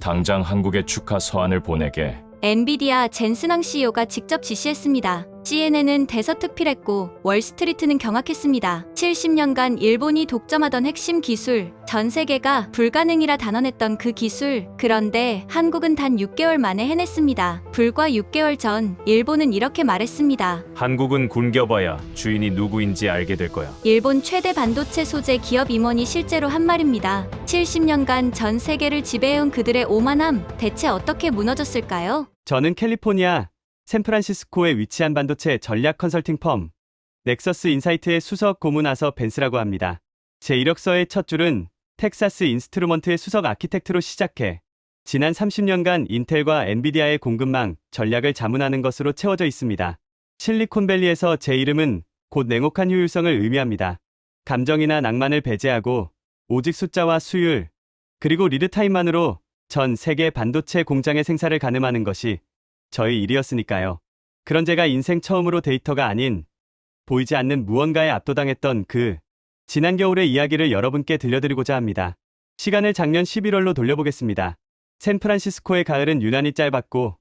당장 한국에 축하 서한을 보내게. 엔비디아 젠슨왕 CEO가 직접 지시했습니다. CNN은 대서특필했고 월스트리트는 경악했습니다. 70년간 일본이 독점하던 핵심 기술, 전 세계가 불가능이라 단언했던 그 기술. 그런데 한국은 단 6개월 만에 해냈습니다. 불과 6개월 전 일본은 이렇게 말했습니다. 한국은 굶겨봐야 주인이 누구인지 알게 될 거야. 일본 최대 반도체 소재 기업 임원이 실제로 한 말입니다. 70년간 전 세계를 지배해온 그들의 오만함, 대체 어떻게 무너졌을까요? 저는 캘리포니아 샌프란시스코에 위치한 반도체 전략 컨설팅 펌 넥서스 인사이트의 수석 고문 아서 벤스라고 합니다. 제 이력서의 첫 줄은 텍사스 인스트루먼트의 수석 아키텍트로 시작해 지난 30년간 인텔과 엔비디아의 공급망 전략을 자문하는 것으로 채워져 있습니다. 실리콘밸리에서 제 이름은 곧 냉혹한 효율성을 의미합니다. 감정이나 낭만을 배제하고 오직 숫자와 수율, 그리고 리드타임만으로 전 세계 반도체 공장의 생산을 가늠하는 것이 저의 일이었으니까요. 그런 제가 인생 처음으로 데이터가 아닌 보이지 않는 무언가에 압도당했던 그 지난 겨울의 이야기를 여러분께 들려드리고자 합니다. 시간을 작년 11월로 돌려보겠습니다. 샌프란시스코의 가을은 유난히 짧았고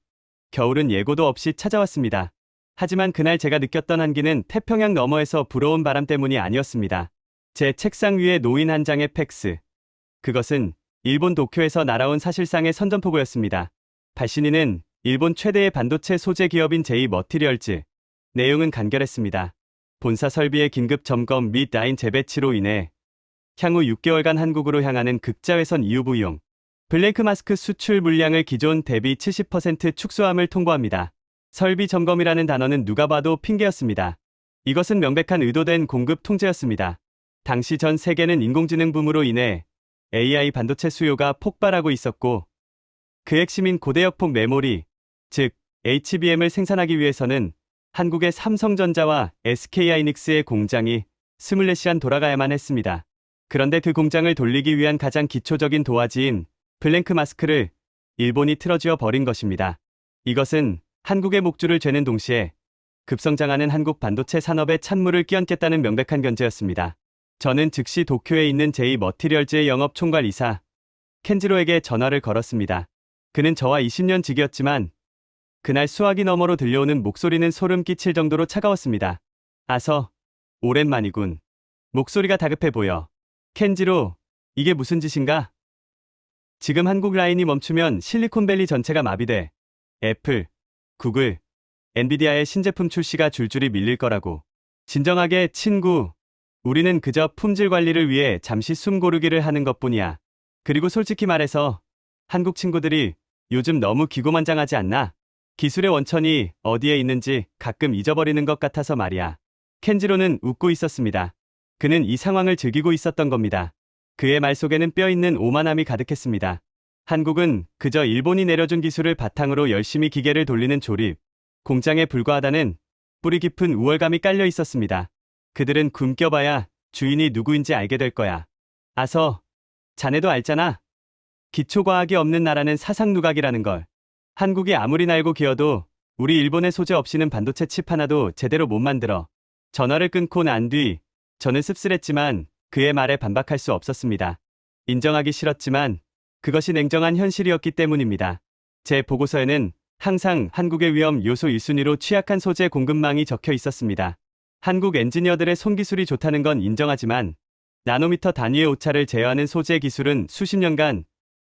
겨울은 예고도 없이 찾아왔습니다. 하지만 그날 제가 느꼈던 한기는 태평양 너머에서 불어온 바람 때문이 아니었습니다. 제 책상 위에 놓인 한 장의 팩스. 그것은 일본 도쿄에서 날아온 사실상의 선전포고였습니다. 발신인은 일본 최대의 반도체 소재 기업인 제이머티리얼즈. 내용은 간결했습니다. 본사 설비의 긴급 점검 및 라인 재배치로 인해 향후 6개월간 한국으로 향하는 극자회선 EUV용 블레이크 마스크 수출 물량을 기존 대비 70% 축소함을 통보합니다. 설비 점검이라는 단어는 누가 봐도 핑계였습니다. 이것은 명백한 의도된 공급 통제였습니다. 당시 전 세계는 인공지능 붐으로 인해 AI 반도체 수요가 폭발하고 있었고 그 핵심인 고대역폭 메모리, 즉 HBM을 생산하기 위해서는 한국의 삼성전자와 SK하이닉스의 공장이 24시간 돌아가야만 했습니다. 그런데 그 공장을 돌리기 위한 가장 기초적인 도화지인 블랭크 마스크를 일본이 틀어쥐어 버린 것입니다. 이것은 한국의 목줄을 죄는 동시에 급성장하는 한국 반도체 산업에 찬물을 끼얹겠다는 명백한 견제였습니다. 저는 즉시 도쿄에 있는 제이머티리얼즈의 영업 총괄 이사 켄지로에게 전화를 걸었습니다. 그는 저와 20년 지기였지만 그날 수화기 너머로 들려오는 목소리는 소름 끼칠 정도로 차가웠습니다. 아서, 오랜만이군. 목소리가 다급해 보여. 켄지로, 이게 무슨 짓인가? 지금 한국 라인이 멈추면 실리콘밸리 전체가 마비돼. 애플, 구글, 엔비디아의 신제품 출시가 줄줄이 밀릴 거라고. 진정하게 친구, 우리는 그저 품질 관리를 위해 잠시 숨 고르기를 하는 것뿐이야. 그리고 솔직히 말해서 한국 친구들이 요즘 너무 기고만장하지 않나? 기술의 원천이 어디에 있는지 가끔 잊어버리는 것 같아서 말이야. 켄지로는 웃고 있었습니다. 그는 이 상황을 즐기고 있었던 겁니다. 그의 말 속에는 뼈있는 오만함이 가득했습니다. 한국은 그저 일본이 내려준 기술을 바탕으로 열심히 기계를 돌리는 조립 공장에 불과하다는 뿌리 깊은 우월감이 깔려 있었습니다. 그들은 굶겨봐야 주인이 누구인지 알게 될 거야. 아서, 자네도 알잖아. 기초과학이 없는 나라는 사상누각이라는 걸. 한국이 아무리 날고 기어도 우리 일본의 소재 없이는 반도체 칩 하나도 제대로 못 만들어. 전화를 끊고 난 뒤 저는 씁쓸했지만 그의 말에 반박할 수 없었습니다. 인정하기 싫었지만 그것이 냉정한 현실이었기 때문입니다. 제 보고서에는 항상 한국의 위험 요소 1순위로 취약한 소재 공급망이 적혀 있었습니다. 한국 엔지니어들의 손기술이 좋다는 건 인정하지만 나노미터 단위의 오차를 제어하는 소재 기술은 수십 년간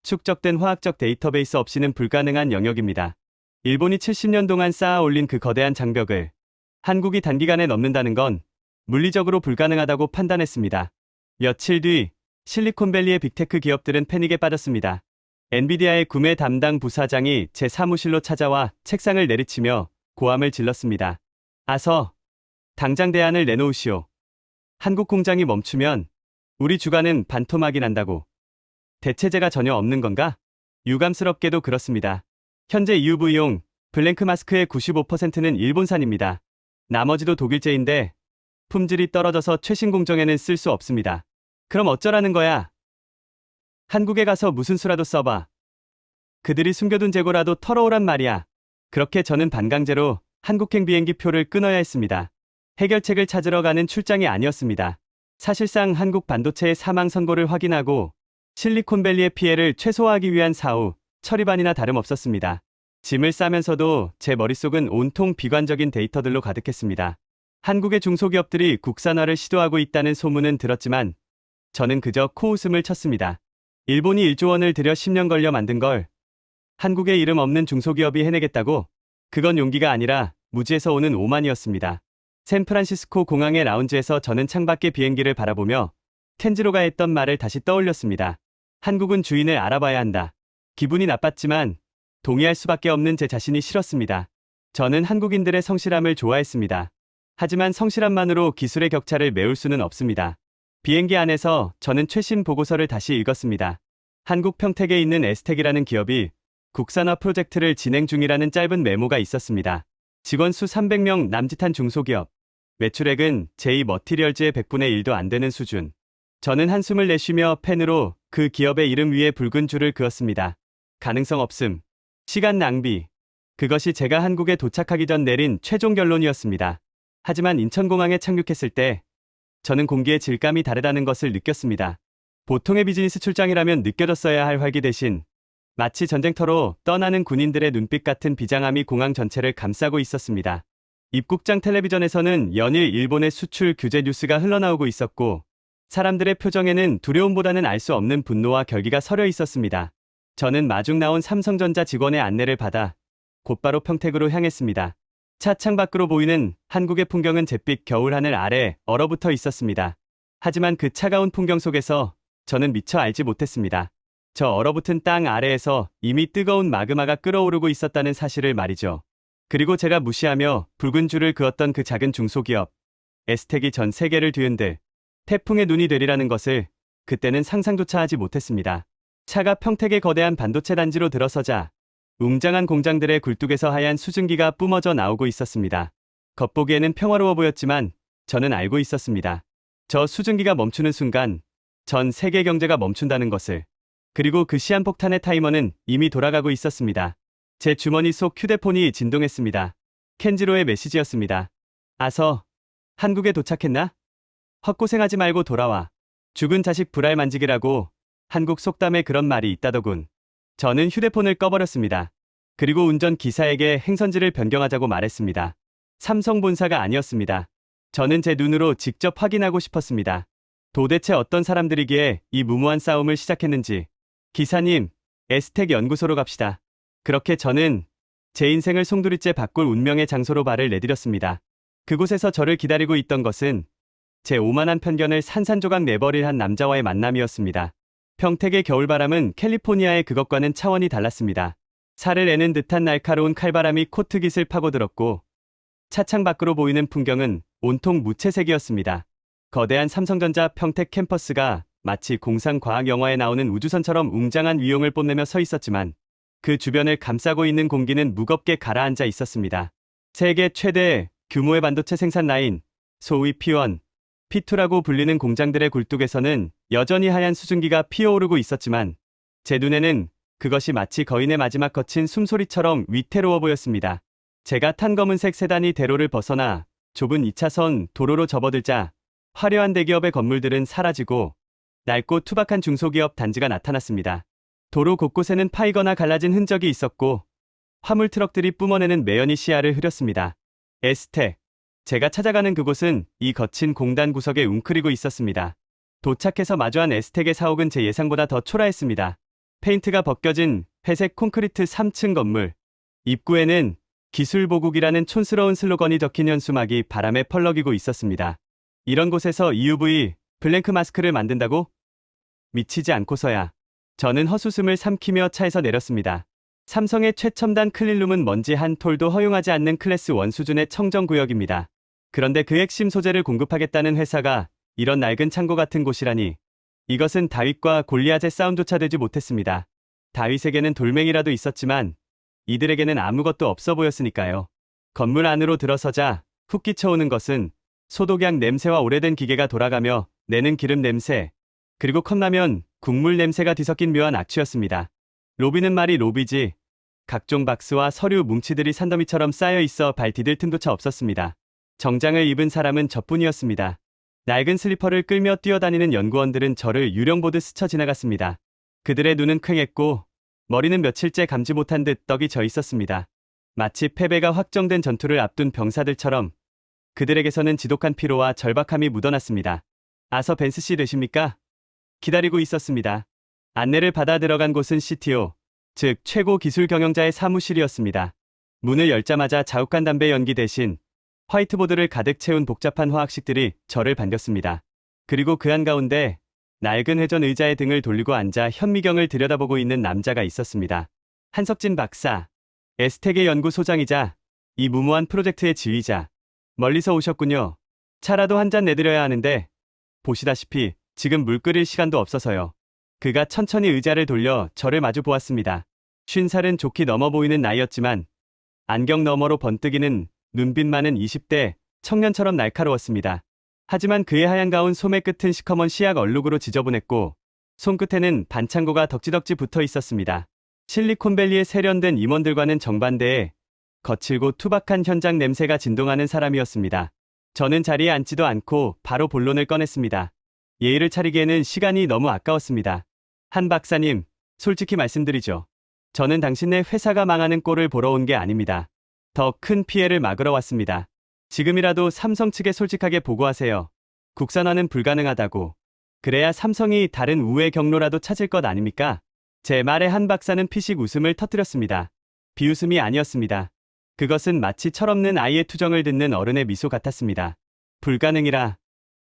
축적된 화학적 데이터베이스 없이는 불가능한 영역입니다. 일본이 70년 동안 쌓아 올린 그 거대한 장벽을 한국이 단기간에 넘는다는 건 물리적으로 불가능하다고 판단했습니다. 며칠 뒤 실리콘밸리의 빅테크 기업들은 패닉에 빠졌습니다. 엔비디아의 구매 담당 부사장이 제 사무실로 찾아와 책상을 내리치며 고함을 질렀습니다. 아서, 당장 대안을 내놓으시오. 한국 공장이 멈추면 우리 주가는 반토막이 난다고. 대체제가 전혀 없는 건가? 유감스럽게도 그렇습니다. 현재 EUV용 블랭크 마스크의 95%는 일본산입니다. 나머지도 독일제인데 품질이 떨어져서 최신 공정에는 쓸 수 없습니다. 그럼 어쩌라는 거야? 한국에 가서 무슨 수라도 써봐. 그들이 숨겨둔 재고라도 털어오란 말이야. 그렇게 저는 반강제로 한국행 비행기 표를 끊어야 했습니다. 해결책을 찾으러 가는 출장이 아니었습니다. 사실상 한국 반도체의 사망 선고를 확인하고 실리콘밸리의 피해를 최소화하기 위한 사후 처리반이나 다름없었습니다. 짐을 싸면서도 제 머릿속은 온통 비관적인 데이터들로 가득했습니다. 한국의 중소기업들이 국산화를 시도하고 있다는 소문은 들었지만 저는 그저 코웃음을 쳤습니다. 일본이 1조 원을 들여 10년 걸려 만든 걸 한국의 이름 없는 중소기업이 해내겠다고? 그건 용기가 아니라 무지에서 오는 오만이었습니다. 샌프란시스코 공항의 라운지에서 저는 창밖의 비행기를 바라보며 켄지로가 했던 말을 다시 떠올렸습니다. 한국은 주인을 알아봐야 한다. 기분이 나빴지만 동의할 수밖에 없는 제 자신이 싫었습니다. 저는 한국인들의 성실함을 좋아했습니다. 하지만 성실함만으로 기술의 격차를 메울 수는 없습니다. 비행기 안에서 저는 최신 보고서를 다시 읽었습니다. 한국 평택에 있는 에스텍이라는 기업이 국산화 프로젝트를 진행 중이라는 짧은 메모가 있었습니다. 직원 수 300명 남짓한 중소기업. 매출액은 제2머티리얼즈의 100분의 1도 안 되는 수준. 저는 한숨을 내쉬며 펜으로 그 기업의 이름 위에 붉은 줄을 그었습니다. 가능성 없음. 시간 낭비. 그것이 제가 한국에 도착하기 전 내린 최종 결론이었습니다. 하지만 인천공항에 착륙했을 때 저는 공기의 질감이 다르다는 것을 느꼈습니다. 보통의 비즈니스 출장이라면 느껴졌어야 할 활기 대신 마치 전쟁터로 떠나는 군인들의 눈빛 같은 비장함이 공항 전체를 감싸고 있었습니다. 입국장 텔레비전에서는 연일 일본의 수출 규제 뉴스가 흘러나오고 있었고 사람들의 표정에는 두려움보다는 알 수 없는 분노와 결기가 서려 있었습니다. 저는 마중 나온 삼성전자 직원의 안내를 받아 곧바로 평택으로 향했습니다. 차 창밖으로 보이는 한국의 풍경은 잿빛 겨울 하늘 아래 얼어붙어 있었습니다. 하지만 그 차가운 풍경 속에서 저는 미처 알지 못했습니다. 저 얼어붙은 땅 아래에서 이미 뜨거운 마그마가 끓어오르고 있었다는 사실을 말이죠. 그리고 제가 무시하며 붉은 줄을 그었던 그 작은 중소기업 에스텍이 전 세계를 뒤흔들 태풍의 눈이 되리라는 것을 그때는 상상조차 하지 못했습니다. 차가 평택의 거대한 반도체 단지로 들어서자 웅장한 공장들의 굴뚝에서 하얀 수증기가 뿜어져 나오고 있었습니다. 겉보기에는 평화로워 보였지만 저는 알고 있었습니다. 저 수증기가 멈추는 순간 전 세계 경제가 멈춘다는 것을. 그리고 그 시한폭탄의 타이머는 이미 돌아가고 있었습니다. 제 주머니 속 휴대폰이 진동했습니다. 켄지로의 메시지였습니다. 아서, 한국에 도착했나? 헛고생하지 말고 돌아와. 죽은 자식 불알 만지기라고 한국 속담에 그런 말이 있다더군. 저는 휴대폰을 꺼버렸습니다. 그리고 운전기사에게 행선지를 변경하자고 말했습니다. 삼성 본사가 아니었습니다. 저는 제 눈으로 직접 확인하고 싶었습니다. 도대체 어떤 사람들이기에 이 무모한 싸움을 시작했는지. 기사님, 에스텍 연구소로 갑시다. 그렇게 저는 제 인생을 송두리째 바꿀 운명의 장소로 발을 내디뎠습니다. 그곳에서 저를 기다리고 있던 것은 제 오만한 편견을 산산조각 내버릴 한 남자와의 만남이었습니다. 평택의 겨울바람은 캘리포니아의 그것과는 차원이 달랐습니다. 살을 내는 듯한 날카로운 칼바람이 코트깃을 파고들었고 차창 밖으로 보이는 풍경은 온통 무채색이었습니다. 거대한 삼성전자 평택 캠퍼스가 마치 공상과학 영화에 나오는 우주선처럼 웅장한 위용을 뽐내며 서 있었지만 그 주변을 감싸고 있는 공기는 무겁게 가라앉아 있었습니다. 세계 최대 규모의 반도체 생산 라인, 소위 P1, P2라고 불리는 공장들의 굴뚝에서는 여전히 하얀 수증기가 피어오르고 있었지만 제 눈에는 그것이 마치 거인의 마지막 거친 숨소리처럼 위태로워 보였습니다. 제가 탄 검은색 세단이 대로를 벗어나 좁은 2차선 도로로 접어들자 화려한 대기업의 건물들은 사라지고 낡고 투박한 중소기업 단지가 나타났습니다. 도로 곳곳에는 파이거나 갈라진 흔적이 있었고 화물 트럭들이 뿜어내는 매연이 시야를 흐렸습니다. 에스텍. 제가 찾아가는 그곳은 이 거친 공단 구석에 웅크리고 있었습니다. 도착해서 마주한 에스텍의 사옥은 제 예상보다 더 초라했습니다. 페인트가 벗겨진 회색 콘크리트 3층 건물. 입구에는 기술보국이라는 촌스러운 슬로건이 적힌 현수막이 바람에 펄럭이고 있었습니다. 이런 곳에서 EUV 블랭크 마스크를 만든다고? 미치지 않고서야. 저는 헛웃음을 삼키며 차에서 내렸습니다. 삼성의 최첨단 클린룸은 먼지 한 톨도 허용하지 않는 클래스 1 수준의 청정구역입니다. 그런데 그 핵심 소재를 공급하겠다는 회사가 이런 낡은 창고 같은 곳이라니. 이것은 다윗과 골리앗의 싸움조차 되지 못했습니다. 다윗에게는 돌멩이라도 있었지만 이들에게는 아무것도 없어 보였으니까요. 건물 안으로 들어서자 훅 끼쳐오는 것은 소독약 냄새와 오래된 기계가 돌아가며 내는 기름 냄새, 그리고 컵라면, 국물 냄새가 뒤섞인 묘한 악취였습니다. 로비는 말이 로비지. 각종 박스와 서류 뭉치들이 산더미처럼 쌓여 있어 발 디딜 틈조차 없었습니다. 정장을 입은 사람은 저뿐이었습니다. 낡은 슬리퍼를 끌며 뛰어다니는 연구원들은 저를 유령보듯 스쳐 지나갔습니다. 그들의 눈은 퀭했고 머리는 며칠째 감지 못한 듯 떡이 져 있었습니다. 마치 패배가 확정된 전투를 앞둔 병사들처럼 그들에게서는 지독한 피로와 절박함이 묻어났습니다. 아서 벤스 씨 되십니까? 기다리고 있었습니다. 안내를 받아 들어간 곳은 CTO, 즉 최고 기술 경영자의 사무실이었습니다. 문을 열자마자 자욱한 담배 연기 대신 화이트보드를 가득 채운 복잡한 화학식들이 저를 반겼습니다. 그리고 그 한가운데 낡은 회전 의자에 등을 돌리고 앉아 현미경을 들여다보고 있는 남자가 있었습니다. 한석진 박사, 에스텍의 연구소장이자 이 무모한 프로젝트의 지휘자. 멀리서 오셨군요. 차라도 한 잔 내드려야 하는데 보시다시피 지금 물 끓일 시간도 없어서요. 그가 천천히 의자를 돌려 저를 마주 보았습니다. 50살은 좋게 넘어 보이는 나이였지만 안경 너머로 번뜩이는 눈빛만은 20대 청년처럼 날카로웠습니다. 하지만 그의 하얀 가운 소매 끝은 시커먼 시약 얼룩으로 지저분했고 손끝에는 반창고가 덕지덕지 붙어 있었습니다. 실리콘밸리의 세련된 임원들과는 정반대에 거칠고 투박한 현장 냄새가 진동하는 사람이었습니다. 저는 자리에 앉지도 않고 바로 본론을 꺼냈습니다. 예의를 차리기에는 시간이 너무 아까웠습니다. 한 박사님, 솔직히 말씀드리죠. 저는 당신네 회사가 망하는 꼴을 보러 온 게 아닙니다. 더 큰 피해를 막으러 왔습니다. 지금이라도 삼성 측에 솔직하게 보고하세요. 국산화는 불가능하다고. 그래야 삼성이 다른 우회 경로라도 찾을 것 아닙니까? 제 말에 한 박사는 피식 웃음을 터뜨렸습니다. 비웃음이 아니었습니다. 그것은 마치 철없는 아이의 투정을 듣는 어른의 미소 같았습니다. 불가능이라.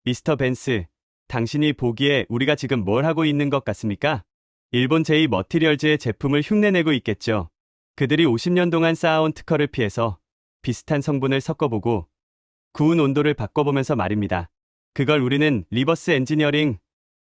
미스터 벤스, 당신이 보기에 우리가 지금 뭘 하고 있는 것 같습니까? 일본 제2 머티리얼즈의 제품을 흉내내고 있겠죠. 그들이 50년 동안 쌓아온 특허를 피해서 비슷한 성분을 섞어보고 구운 온도를 바꿔보면서 말입니다. 그걸 우리는 리버스 엔지니어링,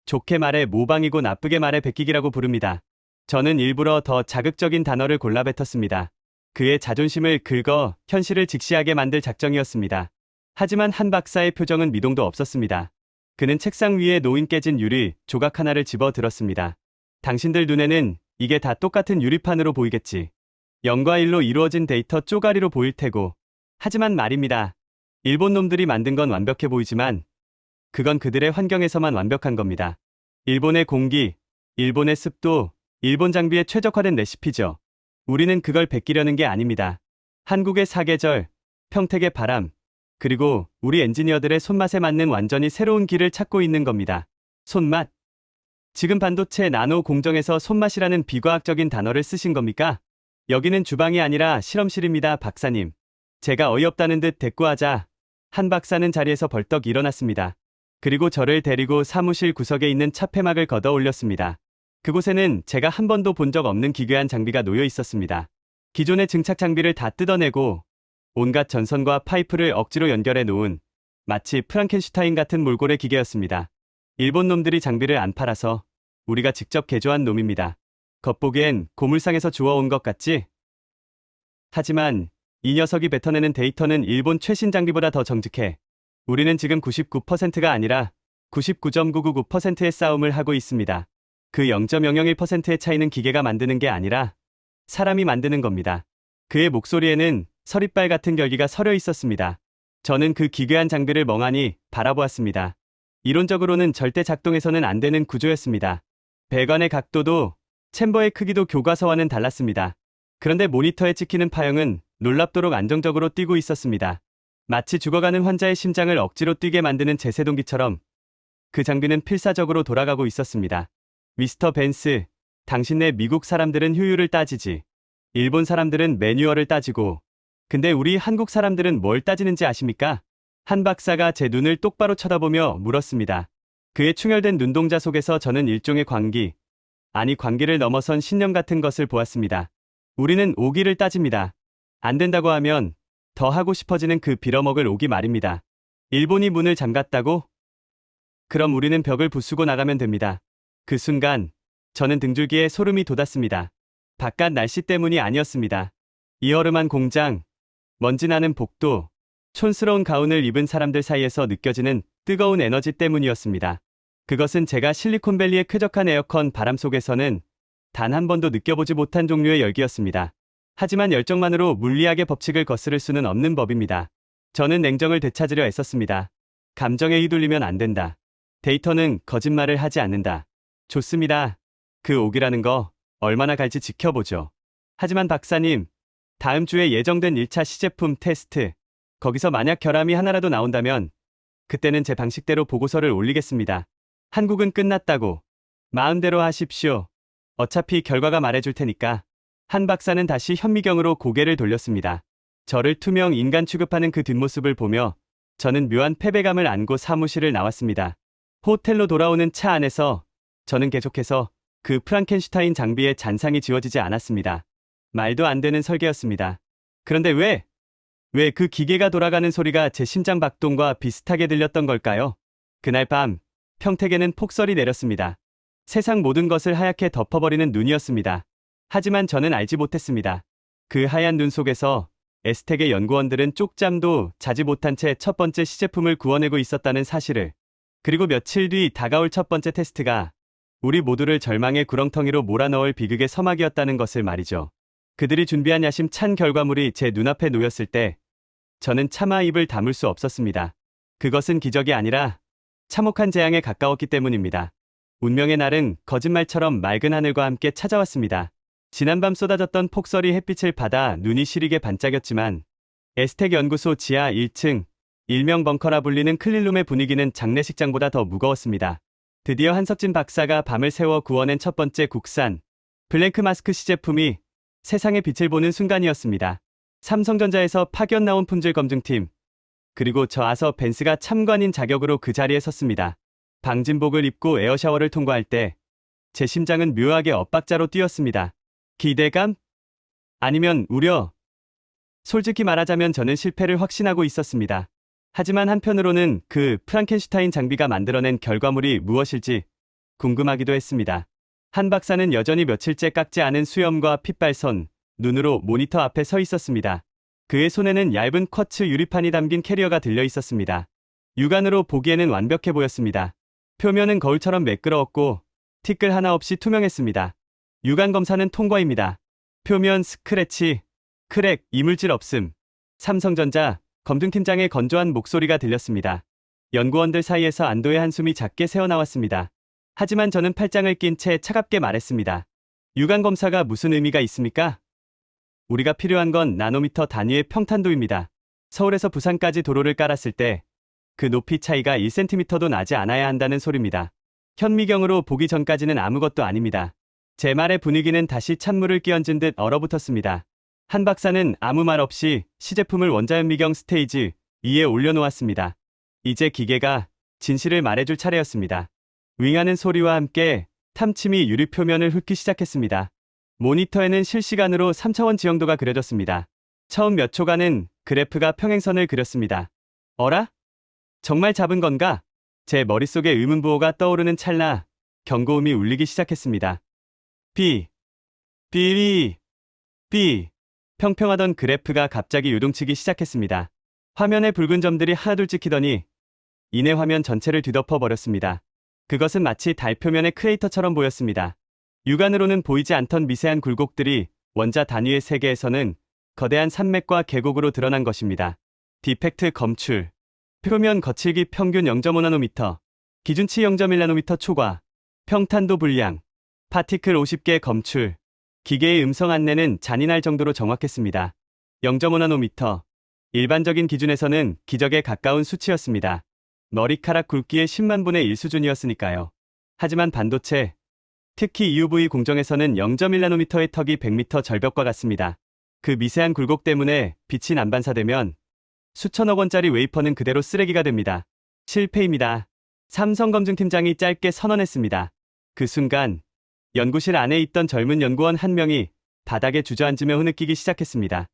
좋게 말해 모방이고 나쁘게 말해 베끼기라고 부릅니다. 저는 일부러 더 자극적인 단어를 골라 뱉었습니다. 그의 자존심을 긁어 현실을 직시하게 만들 작정이었습니다. 하지만 한 박사의 표정은 미동도 없었습니다. 그는 책상 위에 놓인 깨진 유리 조각 하나를 집어 들었습니다. 당신들 눈에는 이게 다 똑같은 유리판으로 보이겠지. 0과 1로 이루어진 데이터 쪼가리로 보일 테고. 하지만 말입니다. 일본 놈들이 만든 건 완벽해 보이지만 그건 그들의 환경에서만 완벽한 겁니다. 일본의 공기, 일본의 습도, 일본 장비에 최적화된 레시피죠. 우리는 그걸 베끼려는 게 아닙니다. 한국의 사계절, 평택의 바람, 그리고 우리 엔지니어들의 손맛에 맞는 완전히 새로운 길을 찾고 있는 겁니다. 손맛. 지금 반도체 나노 공정에서 손맛이라는 비과학적인 단어를 쓰신 겁니까? 여기는 주방이 아니라 실험실입니다, 박사님. 제가 어이없다는 듯 대꾸하자 한 박사는 자리에서 벌떡 일어났습니다. 그리고 저를 데리고 사무실 구석에 있는 차폐막을 걷어 올렸습니다. 그곳에는 제가 한 번도 본 적 없는 기괴한 장비가 놓여 있었습니다. 기존의 증착 장비를 다 뜯어내고 온갖 전선과 파이프를 억지로 연결해 놓은 마치 프랑켄슈타인 같은 몰골의 기계였습니다. 일본 놈들이 장비를 안 팔아서 우리가 직접 개조한 놈입니다. 겉보기엔 고물상에서 주워온 것 같지? 하지만 이 녀석이 뱉어내는 데이터는 일본 최신 장비보다 더 정직해. 우리는 지금 99%가 아니라 99.999%의 싸움을 하고 있습니다. 그 0.001%의 차이는 기계가 만드는 게 아니라 사람이 만드는 겁니다. 그의 목소리에는 서리빨 같은 결기가 서려 있었습니다. 저는 그 기괴한 장비를 멍하니 바라보았습니다. 이론적으로는 절대 작동해서는 안 되는 구조였습니다. 배관의 각도도 챔버의 크기도 교과서와는 달랐습니다. 그런데 모니터에 찍히는 파형은 놀랍도록 안정적으로 뛰고 있었습니다. 마치 죽어가는 환자의 심장을 억지로 뛰게 만드는 제세동기처럼 그 장비는 필사적으로 돌아가고 있었습니다. 미스터 벤스, 당신네 미국 사람들은 효율을 따지지. 일본 사람들은 매뉴얼을 따지고. 근데 우리 한국 사람들은 뭘 따지는지 아십니까? 한 박사가 제 눈을 똑바로 쳐다보며 물었습니다. 그의 충혈된 눈동자 속에서 저는 일종의 광기, 아니 광기를 넘어선 신념 같은 것을 보았습니다. 우리는 오기를 따집니다. 안 된다고 하면 더 하고 싶어지는 그 빌어먹을 오기 말입니다. 일본이 문을 잠갔다고? 그럼 우리는 벽을 부수고 나가면 됩니다. 그 순간 저는 등줄기에 소름이 돋았습니다. 바깥 날씨 때문이 아니었습니다. 이 허름한 공장, 먼지 나는 복도, 촌스러운 가운을 입은 사람들 사이에서 느껴지는 뜨거운 에너지 때문이었습니다. 그것은 제가 실리콘밸리의 쾌적한 에어컨 바람 속에서는 단 한 번도 느껴보지 못한 종류의 열기였습니다. 하지만 열정만으로 물리학의 법칙을 거스를 수는 없는 법입니다. 저는 냉정을 되찾으려 애썼습니다. 감정에 휘둘리면 안 된다. 데이터는 거짓말을 하지 않는다. 좋습니다. 그 오기라는 거 얼마나 갈지 지켜보죠. 하지만 박사님, 다음 주에 예정된 1차 시제품 테스트, 거기서 만약 결함이 하나라도 나온다면 그때는 제 방식대로 보고서를 올리겠습니다. 한국은 끝났다고. 마음대로 하십시오. 어차피 결과가 말해줄 테니까. 한 박사는 다시 현미경으로 고개를 돌렸습니다. 저를 투명 인간 취급하는 그 뒷모습을 보며 저는 묘한 패배감을 안고 사무실을 나왔습니다. 호텔로 돌아오는 차 안에서 저는 계속해서 그 프랑켄슈타인 장비의 잔상이 지워지지 않았습니다. 말도 안 되는 설계였습니다. 그런데 왜 그 기계가 돌아가는 소리가 제 심장 박동과 비슷하게 들렸던 걸까요? 그날 밤 평택에는 폭설이 내렸습니다. 세상 모든 것을 하얗게 덮어버리는 눈이었습니다. 하지만 저는 알지 못했습니다. 그 하얀 눈 속에서 에스텍의 연구원들은 쪽잠도 자지 못한 채 첫 번째 시제품을 구워내고 있었다는 사실을, 그리고 며칠 뒤 다가올 첫 번째 테스트가 우리 모두를 절망의 구렁텅이로 몰아넣을 비극의 서막이었다는 것을 말이죠. 그들이 준비한 야심찬 결과물이 제 눈앞에 놓였을 때 저는 차마 입을 다물 수 없었습니다. 그것은 기적이 아니라 참혹한 재앙에 가까웠기 때문입니다. 운명의 날은 거짓말처럼 맑은 하늘과 함께 찾아왔습니다. 지난밤 쏟아졌던 폭설이 햇빛을 받아 눈이 시리게 반짝였지만 에스텍 연구소 지하 1층, 일명 벙커라 불리는 클린룸의 분위기는 장례식장보다 더 무거웠습니다. 드디어 한석진 박사가 밤을 새워 구워낸 첫 번째 국산 블랭크 마스크 시제품이 세상의 빛을 보는 순간이었습니다. 삼성전자에서 파견 나온 품질 검증팀, 그리고 저 아서 벤스가 참관인 자격으로 그 자리에 섰습니다. 방진복을 입고 에어샤워를 통과할 때 제 심장은 묘하게 엇박자로 뛰었습니다. 기대감? 아니면 우려? 솔직히 말하자면 저는 실패를 확신하고 있었습니다. 하지만 한편으로는 그 프랑켄슈타인 장비가 만들어낸 결과물이 무엇일지 궁금하기도 했습니다. 한 박사는 여전히 며칠째 깎지 않은 수염과 핏발선, 눈으로 모니터 앞에 서 있었습니다. 그의 손에는 얇은 쿼츠 유리판이 담긴 캐리어가 들려 있었습니다. 육안으로 보기에는 완벽해 보였습니다. 표면은 거울처럼 매끄러웠고 티끌 하나 없이 투명했습니다. 육안 검사는 통과입니다. 표면 스크래치, 크랙, 이물질 없음. 삼성전자 검증팀장의 건조한 목소리가 들렸습니다. 연구원들 사이에서 안도의 한숨이 작게 새어나왔습니다. 하지만 저는 팔짱을 낀 채 차갑게 말했습니다. 육안 검사가 무슨 의미가 있습니까? 우리가 필요한 건 나노미터 단위의 평탄도입니다. 서울에서 부산까지 도로를 깔았을 때 그 높이 차이가 1cm도 나지 않아야 한다는 소리입니다. 현미경으로 보기 전까지는 아무것도 아닙니다. 제 말의 분위기는 다시 찬물을 끼얹은 듯 얼어붙었습니다. 한 박사는 아무 말 없이 시제품을 원자현미경 스테이지 2에 올려놓았습니다. 이제 기계가 진실을 말해줄 차례였습니다. 윙하는 소리와 함께 탐침이 유리 표면을 훑기 시작했습니다. 모니터에는 실시간으로 3차원 지형도가 그려졌습니다. 처음 몇 초간은 그래프가 평행선을 그렸습니다. 어라? 정말 잡은 건가? 제 머릿속에 의문부호가 떠오르는 찰나 경고음이 울리기 시작했습니다. B. 평평하던 그래프가 갑자기 요동치기 시작했습니다. 화면에 붉은 점들이 하나둘 찍히더니 이내 화면 전체를 뒤덮어 버렸습니다. 그것은 마치 달 표면의 크레이터처럼 보였습니다. 육안으로는 보이지 않던 미세한 굴곡들이 원자 단위의 세계에서는 거대한 산맥과 계곡으로 드러난 것입니다. 디펙트 검출, 표면 거칠기 평균 0.5나노미터, 기준치 0.1나노미터 초과, 평탄도 불량, 파티클 50개 검출. 기계의 음성 안내는 잔인할 정도로 정확했습니다. 0.5나노미터, 일반적인 기준에서는 기적에 가까운 수치였습니다. 머리카락 굵기의 10만 분의 1 수준이었으니까요. 하지만 반도체, 특히 EUV 공정에서는 0.1나노미터의 턱이 100m 절벽과 같습니다. 그 미세한 굴곡 때문에 빛이 난반사되면 수천억 원짜리 웨이퍼는 그대로 쓰레기가 됩니다. 실패입니다. 삼성검증팀장이 짧게 선언했습니다. 그 순간 연구실 안에 있던 젊은 연구원 한 명이 바닥에 주저앉으며 흐느끼기 시작했습니다.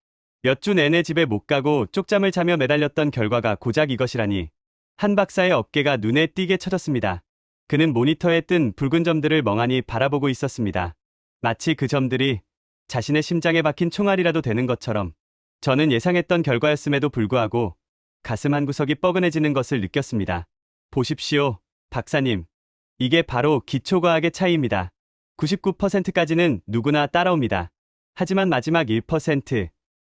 몇 주 내내 집에 못 가고 쪽잠을 자며 매달렸던 결과가 고작 이것이라니. 한 박사의 어깨가 눈에 띄게 쳐졌습니다. 그는 모니터에 뜬 붉은 점들을 멍하니 바라보고 있었습니다. 마치 그 점들이 자신의 심장에 박힌 총알이라도 되는 것처럼. 저는 예상했던 결과였음에도 불구하고 가슴 한구석이 뻐근해지는 것을 느꼈습니다. 보십시오, 박사님. 이게 바로 기초과학의 차이입니다. 99%까지는 누구나 따라옵니다. 하지만 마지막 1%,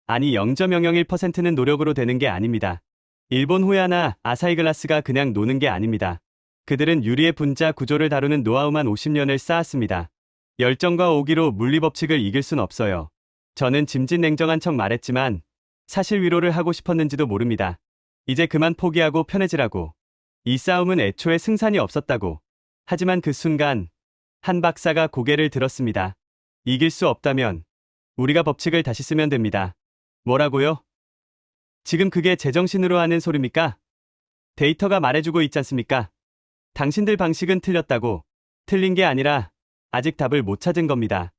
아니 0.001%는 노력으로 되는 게 아닙니다. 일본 호야나 아사히글라스가 그냥 노는 게 아닙니다. 그들은 유리의 분자 구조를 다루는 노하우만 50년을 쌓았습니다. 열정과 오기로 물리법칙을 이길 순 없어요. 저는 짐짓냉정한 척 말했지만 사실 위로를 하고 싶었는지도 모릅니다. 이제 그만 포기하고 편해지라고. 이 싸움은 애초에 승산이 없었다고. 하지만 그 순간 한 박사가 고개를 들었습니다. 이길 수 없다면 우리가 법칙을 다시 쓰면 됩니다. 뭐라고요? 지금 그게 제정신으로 하는 소리입니까? 데이터가 말해주고 있지 않습니까? 당신들 방식은 틀렸다고. 틀린 게 아니라 아직 답을 못 찾은 겁니다.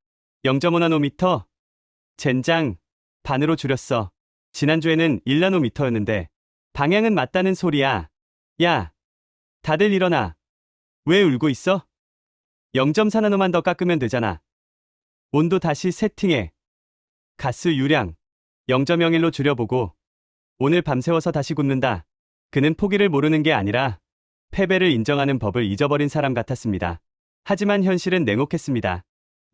0.5나노미터? 젠장, 반으로 줄였어. 지난주에는 1나노미터였는데 방향은 맞다는 소리야. 야, 다들 일어나. 왜 울고 있어? 0.4나노만 더 깎으면 되잖아. 온도 다시 세팅해. 가스 유량 0.01로 줄여보고. 오늘 밤새워서 다시 굳는다. 그는 포기를 모르는 게 아니라 패배를 인정하는 법을 잊어버린 사람 같았습니다. 하지만 현실은 냉혹했습니다.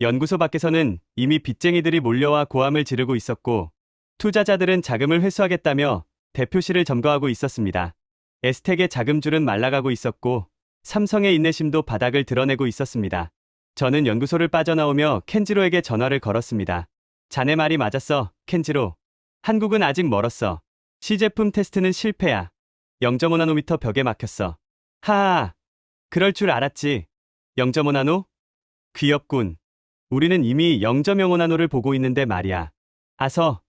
연구소 밖에서는 이미 빚쟁이들이 몰려와 고함을 지르고 있었고 투자자들은 자금을 회수하겠다며 대표실을 점거하고 있었습니다. 에스텍의 자금줄은 말라가고 있었고 삼성의 인내심도 바닥을 드러내고 있었습니다. 저는 연구소를 빠져나오며 켄지로에게 전화를 걸었습니다. 자네 말이 맞았어, 켄지로. 한국은 아직 멀었어. 시제품 테스트는 실패야. 0.5나노미터 벽에 막혔어. 하하, 그럴 줄 알았지. 0.5나노? 귀엽군. 우리는 이미 0.05나노를 보고 있는데 말이야. 아서,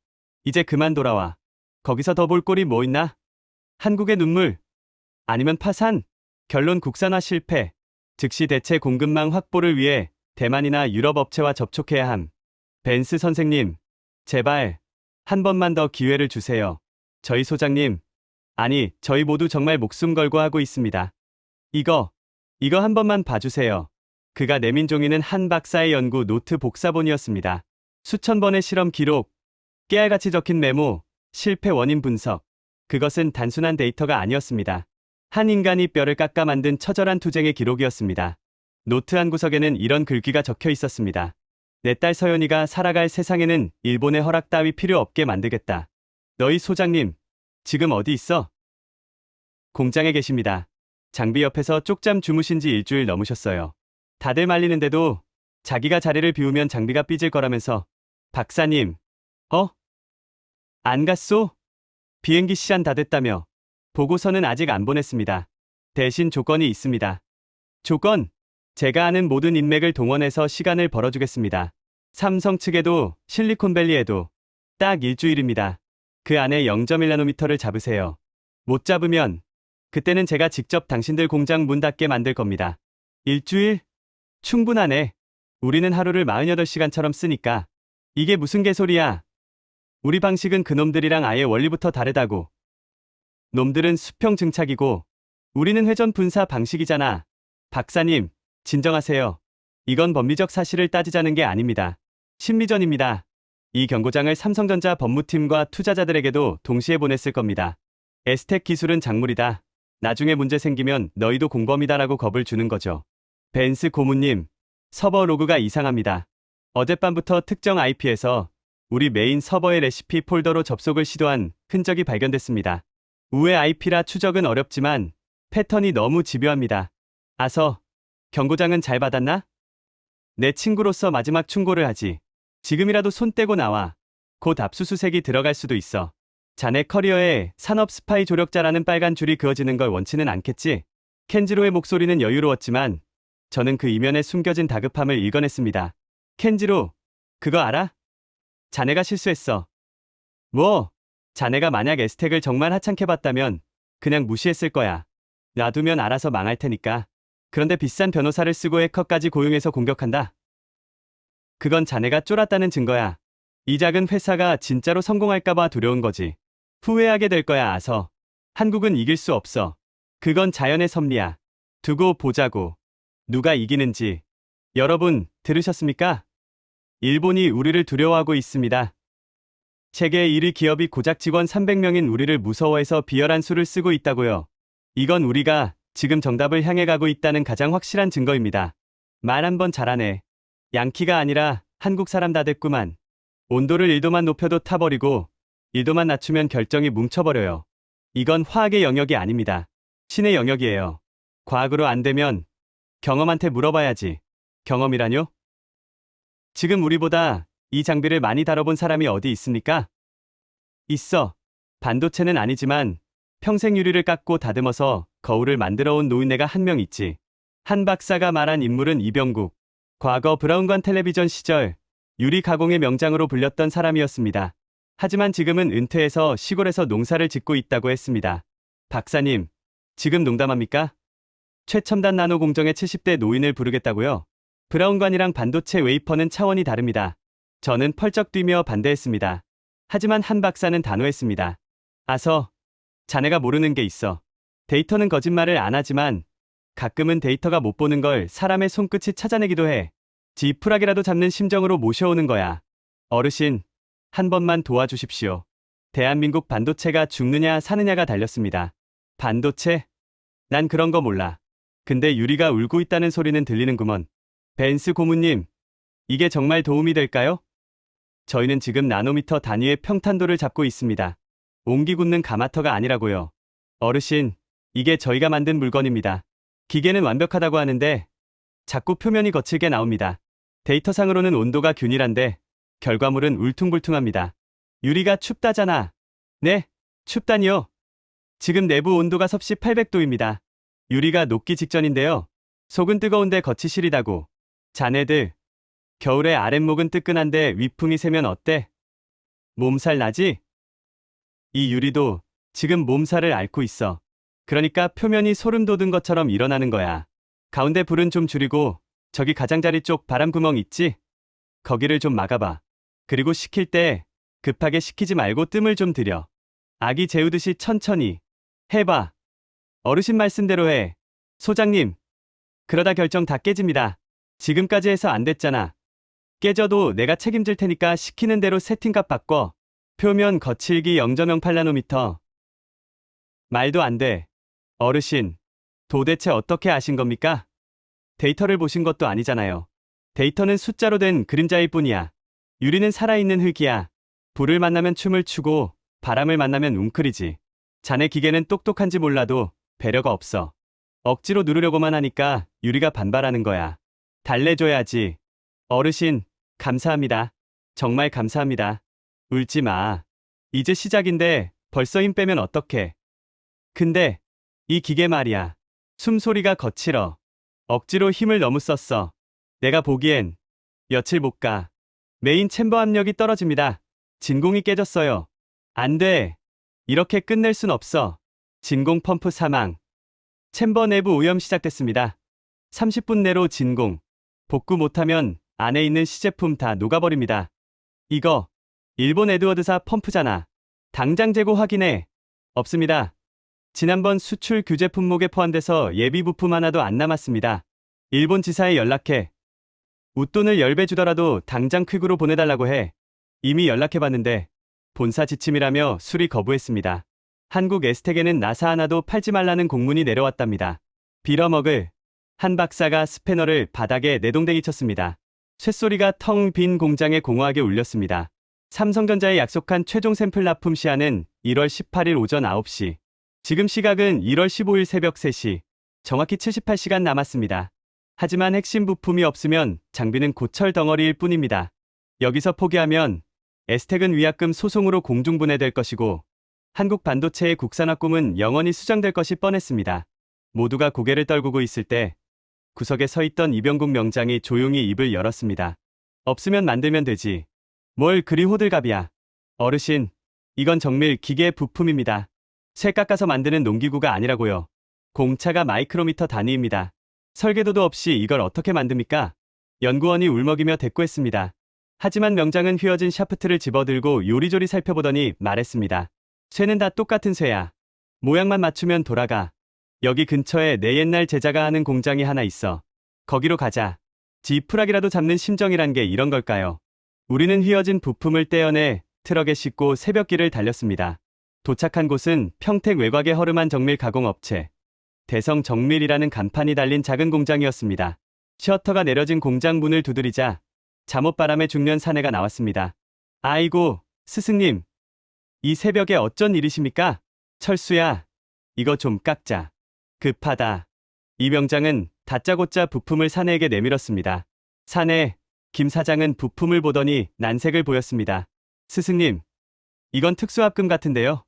이제 그만 돌아와. 거기서 더 볼 꼴이 뭐 있나? 한국의 눈물? 아니면 파산? 결론 국산화 실패. 즉시 대체 공급망 확보를 위해 대만이나 유럽 업체와 접촉해야 함. 벤스 선생님, 제발 한 번만 더 기회를 주세요. 저희 소장님, 아니 저희 모두 정말 목숨 걸고 하고 있습니다. 이거 한 번만 봐주세요. 그가 내민 종이는 한 박사의 연구 노트 복사본이었습니다. 수천 번의 실험 기록, 깨알같이 적힌 메모, 실패 원인 분석. 그것은 단순한 데이터가 아니었습니다. 한 인간이 뼈를 깎아 만든 처절한 투쟁의 기록이었습니다. 노트 한 구석에는 이런 글귀가 적혀 있었습니다. 내 딸 서연이가 살아갈 세상에는 일본의 허락 따위 필요 없게 만들겠다. 너희 소장님, 지금 어디 있어? 공장에 계십니다. 장비 옆에서 쪽잠 주무신 지 일주일 넘으셨어요. 다들 말리는데도 자기가 자리를 비우면 장비가 삐질 거라면서. 박사님, 안 갔소? 비행기 시간 다 됐다며. 보고서는 아직 안 보냈습니다. 대신 조건이 있습니다. 조건? 제가 아는 모든 인맥을 동원해서 시간을 벌어주겠습니다. 삼성 측에도 실리콘밸리에도 딱 일주일입니다. 그 안에 0.1나노미터를 잡으세요. 못 잡으면 그때는 제가 직접 당신들 공장 문 닫게 만들 겁니다. 일주일? 충분하네. 우리는 하루를 48시간처럼 쓰니까. 이게 무슨 개소리야. 우리 방식은 그놈들이랑 아예 원리부터 다르다고. 놈들은 수평 증착이고 우리는 회전 분사 방식이잖아. 박사님, 진정하세요. 이건 법리적 사실을 따지자는 게 아닙니다. 심리전입니다. 이 경고장을 삼성전자 법무팀과 투자자들에게도 동시에 보냈을 겁니다. 에스텍 기술은 작물이다. 나중에 문제 생기면 너희도 공범이다라고 겁을 주는 거죠. 벤스 고문님, 서버 로그가 이상합니다. 어젯밤부터 특정 IP에서 우리 메인 서버의 레시피 폴더로 접속을 시도한 흔적이 발견됐습니다. 우회 IP라 추적은 어렵지만 패턴이 너무 집요합니다. 아서, 경고장은 잘 받았나? 내 친구로서 마지막 충고를 하지. 지금이라도 손 떼고 나와. 곧 압수수색이 들어갈 수도 있어. 자네 커리어에 산업 스파이 조력자라는 빨간 줄이 그어지는 걸 원치는 않겠지? 켄지로의 목소리는 여유로웠지만 저는 그 이면에 숨겨진 다급함을 읽어냈습니다. 켄지로, 그거 알아? 자네가 실수했어. 뭐? 자네가 만약 에스텍을 정말 하찮게 봤다면 그냥 무시했을 거야. 놔두면 알아서 망할 테니까. 그런데 비싼 변호사를 쓰고 해커까지 고용해서 공격한다? 그건 자네가 쫄았다는 증거야. 이 작은 회사가 진짜로 성공할까봐 두려운 거지. 후회하게 될 거야, 아서. 한국은 이길 수 없어. 그건 자연의 섭리야. 두고 보자고. 누가 이기는지. 여러분, 들으셨습니까? 일본이 우리를 두려워하고 있습니다. 세계 1위 기업이 고작 직원 300명인 우리를 무서워해서 비열한 수를 쓰고 있다고요. 이건 우리가 지금 정답을 향해 가고 있다는 가장 확실한 증거입니다. 말 한번 잘하네. 양키가 아니라 한국 사람 다 됐구만. 온도를 1도만 높여도 타버리고 1도만 낮추면 결정이 뭉쳐버려요. 이건 화학의 영역이 아닙니다. 신의 영역이에요. 과학으로 안 되면 경험한테 물어봐야지. 경험이라뇨? 지금 우리보다 이 장비를 많이 다뤄본 사람이 어디 있습니까? 있어. 반도체는 아니지만 평생 유리를 깎고 다듬어서 거울을 만들어 온 노인네가 한 명 있지. 한 박사가 말한 인물은 이병국. 과거 브라운관 텔레비전 시절 유리 가공의 명장으로 불렸던 사람이었습니다. 하지만 지금은 은퇴해서 시골에서 농사를 짓고 있다고 했습니다. 박사님, 지금 농담합니까? 최첨단 나노 공정의 70대 노인을 부르겠다고요? 브라운관이랑 반도체 웨이퍼는 차원이 다릅니다. 저는 펄쩍 뛰며 반대했습니다. 하지만 한 박사는 단호했습니다. 아서, 자네가 모르는 게 있어. 데이터는 거짓말을 안 하지만 가끔은 데이터가 못 보는 걸 사람의 손끝이 찾아내기도 해. 지푸라기라도 잡는 심정으로 모셔오는 거야. 어르신, 한 번만 도와주십시오. 대한민국 반도체가 죽느냐 사느냐가 달렸습니다. 반도체? 난 그런 거 몰라. 근데 유리가 울고 있다는 소리는 들리는구먼. 벤스 고문님, 이게 정말 도움이 될까요? 저희는 지금 나노미터 단위의 평탄도를 잡고 있습니다. 옹기 굳는 가마터가 아니라고요. 어르신, 이게 저희가 만든 물건입니다. 기계는 완벽하다고 하는데 자꾸 표면이 거칠게 나옵니다. 데이터상으로는 온도가 균일한데 결과물은 울퉁불퉁합니다. 유리가 춥다잖아. 네, 춥다니요. 지금 내부 온도가 섭씨 800도입니다. 유리가 녹기 직전인데요. 속은 뜨거운데 겉이 시리다고. 자네들, 겨울에 아랫목은 뜨끈한데 위풍이 세면 어때? 몸살 나지? 이 유리도 지금 몸살을 앓고 있어. 그러니까 표면이 소름 돋은 것처럼 일어나는 거야. 가운데 불은 좀 줄이고 저기 가장자리 쪽 바람구멍 있지? 거기를 좀 막아봐. 그리고 식힐 때 급하게 식히지 말고 뜸을 좀 들여. 아기 재우듯이 천천히 해봐. 어르신 말씀대로 해. 소장님. 그러다 결정 다 깨집니다. 지금까지 해서 안 됐잖아. 깨져도 내가 책임질 테니까 시키는 대로 세팅값 바꿔. 표면 거칠기 0.08나노미터. 말도 안 돼. 어르신, 도대체 어떻게 아신 겁니까? 데이터를 보신 것도 아니잖아요. 데이터는 숫자로 된 그림자일 뿐이야. 유리는 살아있는 흙이야. 불을 만나면 춤을 추고 바람을 만나면 웅크리지. 자네 기계는 똑똑한지 몰라도 배려가 없어. 억지로 누르려고만 하니까 유리가 반발하는 거야. 달래줘야지. 어르신, 감사합니다. 정말 감사합니다. 울지 마. 이제 시작인데 벌써 힘 빼면 어떡해. 근데 이 기계 말이야. 숨소리가 거칠어. 억지로 힘을 너무 썼어. 내가 보기엔 며칠 못 가. 메인 챔버 압력이 떨어집니다. 진공이 깨졌어요. 안 돼. 이렇게 끝낼 순 없어. 진공 펌프 사망. 챔버 내부 오염 시작됐습니다. 30분 내로 진공. 복구 못하면 안에 있는 시제품 다 녹아버립니다. 이거 일본 에드워드사 펌프잖아. 당장 재고 확인해. 없습니다. 지난번 수출 규제 품목에 포함돼서 예비 부품 하나도 안 남았습니다. 일본 지사에 연락해. 웃돈을 10배 주더라도 당장 퀵으로 보내달라고 해. 이미 연락해봤는데 본사 지침이라며 수리 거부했습니다. 한국 에스텍에는 나사 하나도 팔지 말라는 공문이 내려왔답니다. 빌어먹을. 한 박사가 스패너를 바닥에 내동댕이 쳤습니다. 쇳소리가 텅 빈 공장에 공허하게 울렸습니다. 삼성전자에 약속한 최종 샘플 납품 시한은 1월 18일 오전 9시. 지금 시각은 1월 15일 새벽 3시. 정확히 78시간 남았습니다. 하지만 핵심 부품이 없으면 장비는 고철 덩어리일 뿐입니다. 여기서 포기하면 에스텍은 위약금 소송으로 공중분해될 것이고 한국 반도체의 국산화 꿈은 영원히 수정될 것이 뻔했습니다. 모두가 고개를 떨구고 있을 때 구석에 서 있던 이병국 명장이 조용히 입을 열었습니다. 없으면 만들면 되지. 뭘 그리 호들갑이야. 어르신, 이건 정밀 기계의 부품입니다. 쇠 깎아서 만드는 농기구가 아니라고요. 공차가 마이크로미터 단위입니다. 설계도도 없이 이걸 어떻게 만듭니까? 연구원이 울먹이며 대꾸했습니다. 하지만 명장은 휘어진 샤프트를 집어들고 요리조리 살펴보더니 말했습니다. 쇠는 다 똑같은 쇠야. 모양만 맞추면 돌아가. 여기 근처에 내 옛날 제자가 하는 공장이 하나 있어. 거기로 가자. 지푸라기라도 잡는 심정이란 게 이런 걸까요? 우리는 휘어진 부품을 떼어내 트럭에 싣고 새벽길을 달렸습니다. 도착한 곳은 평택 외곽의 허름한 정밀 가공업체. 대성 정밀이라는 간판이 달린 작은 공장이었습니다. 셔터가 내려진 공장 문을 두드리자 잠옷바람에 죽는 사내가 나왔습니다. 아이고, 스승님. 이 새벽에 어쩐 일이십니까? 철수야, 이거 좀 깎자. 급하다. 이 명장은 다짜고짜 부품을 사내에게 내밀었습니다. 사내, 김 사장은 부품을 보더니 난색을 보였습니다. 스승님, 이건 특수합금 같은데요.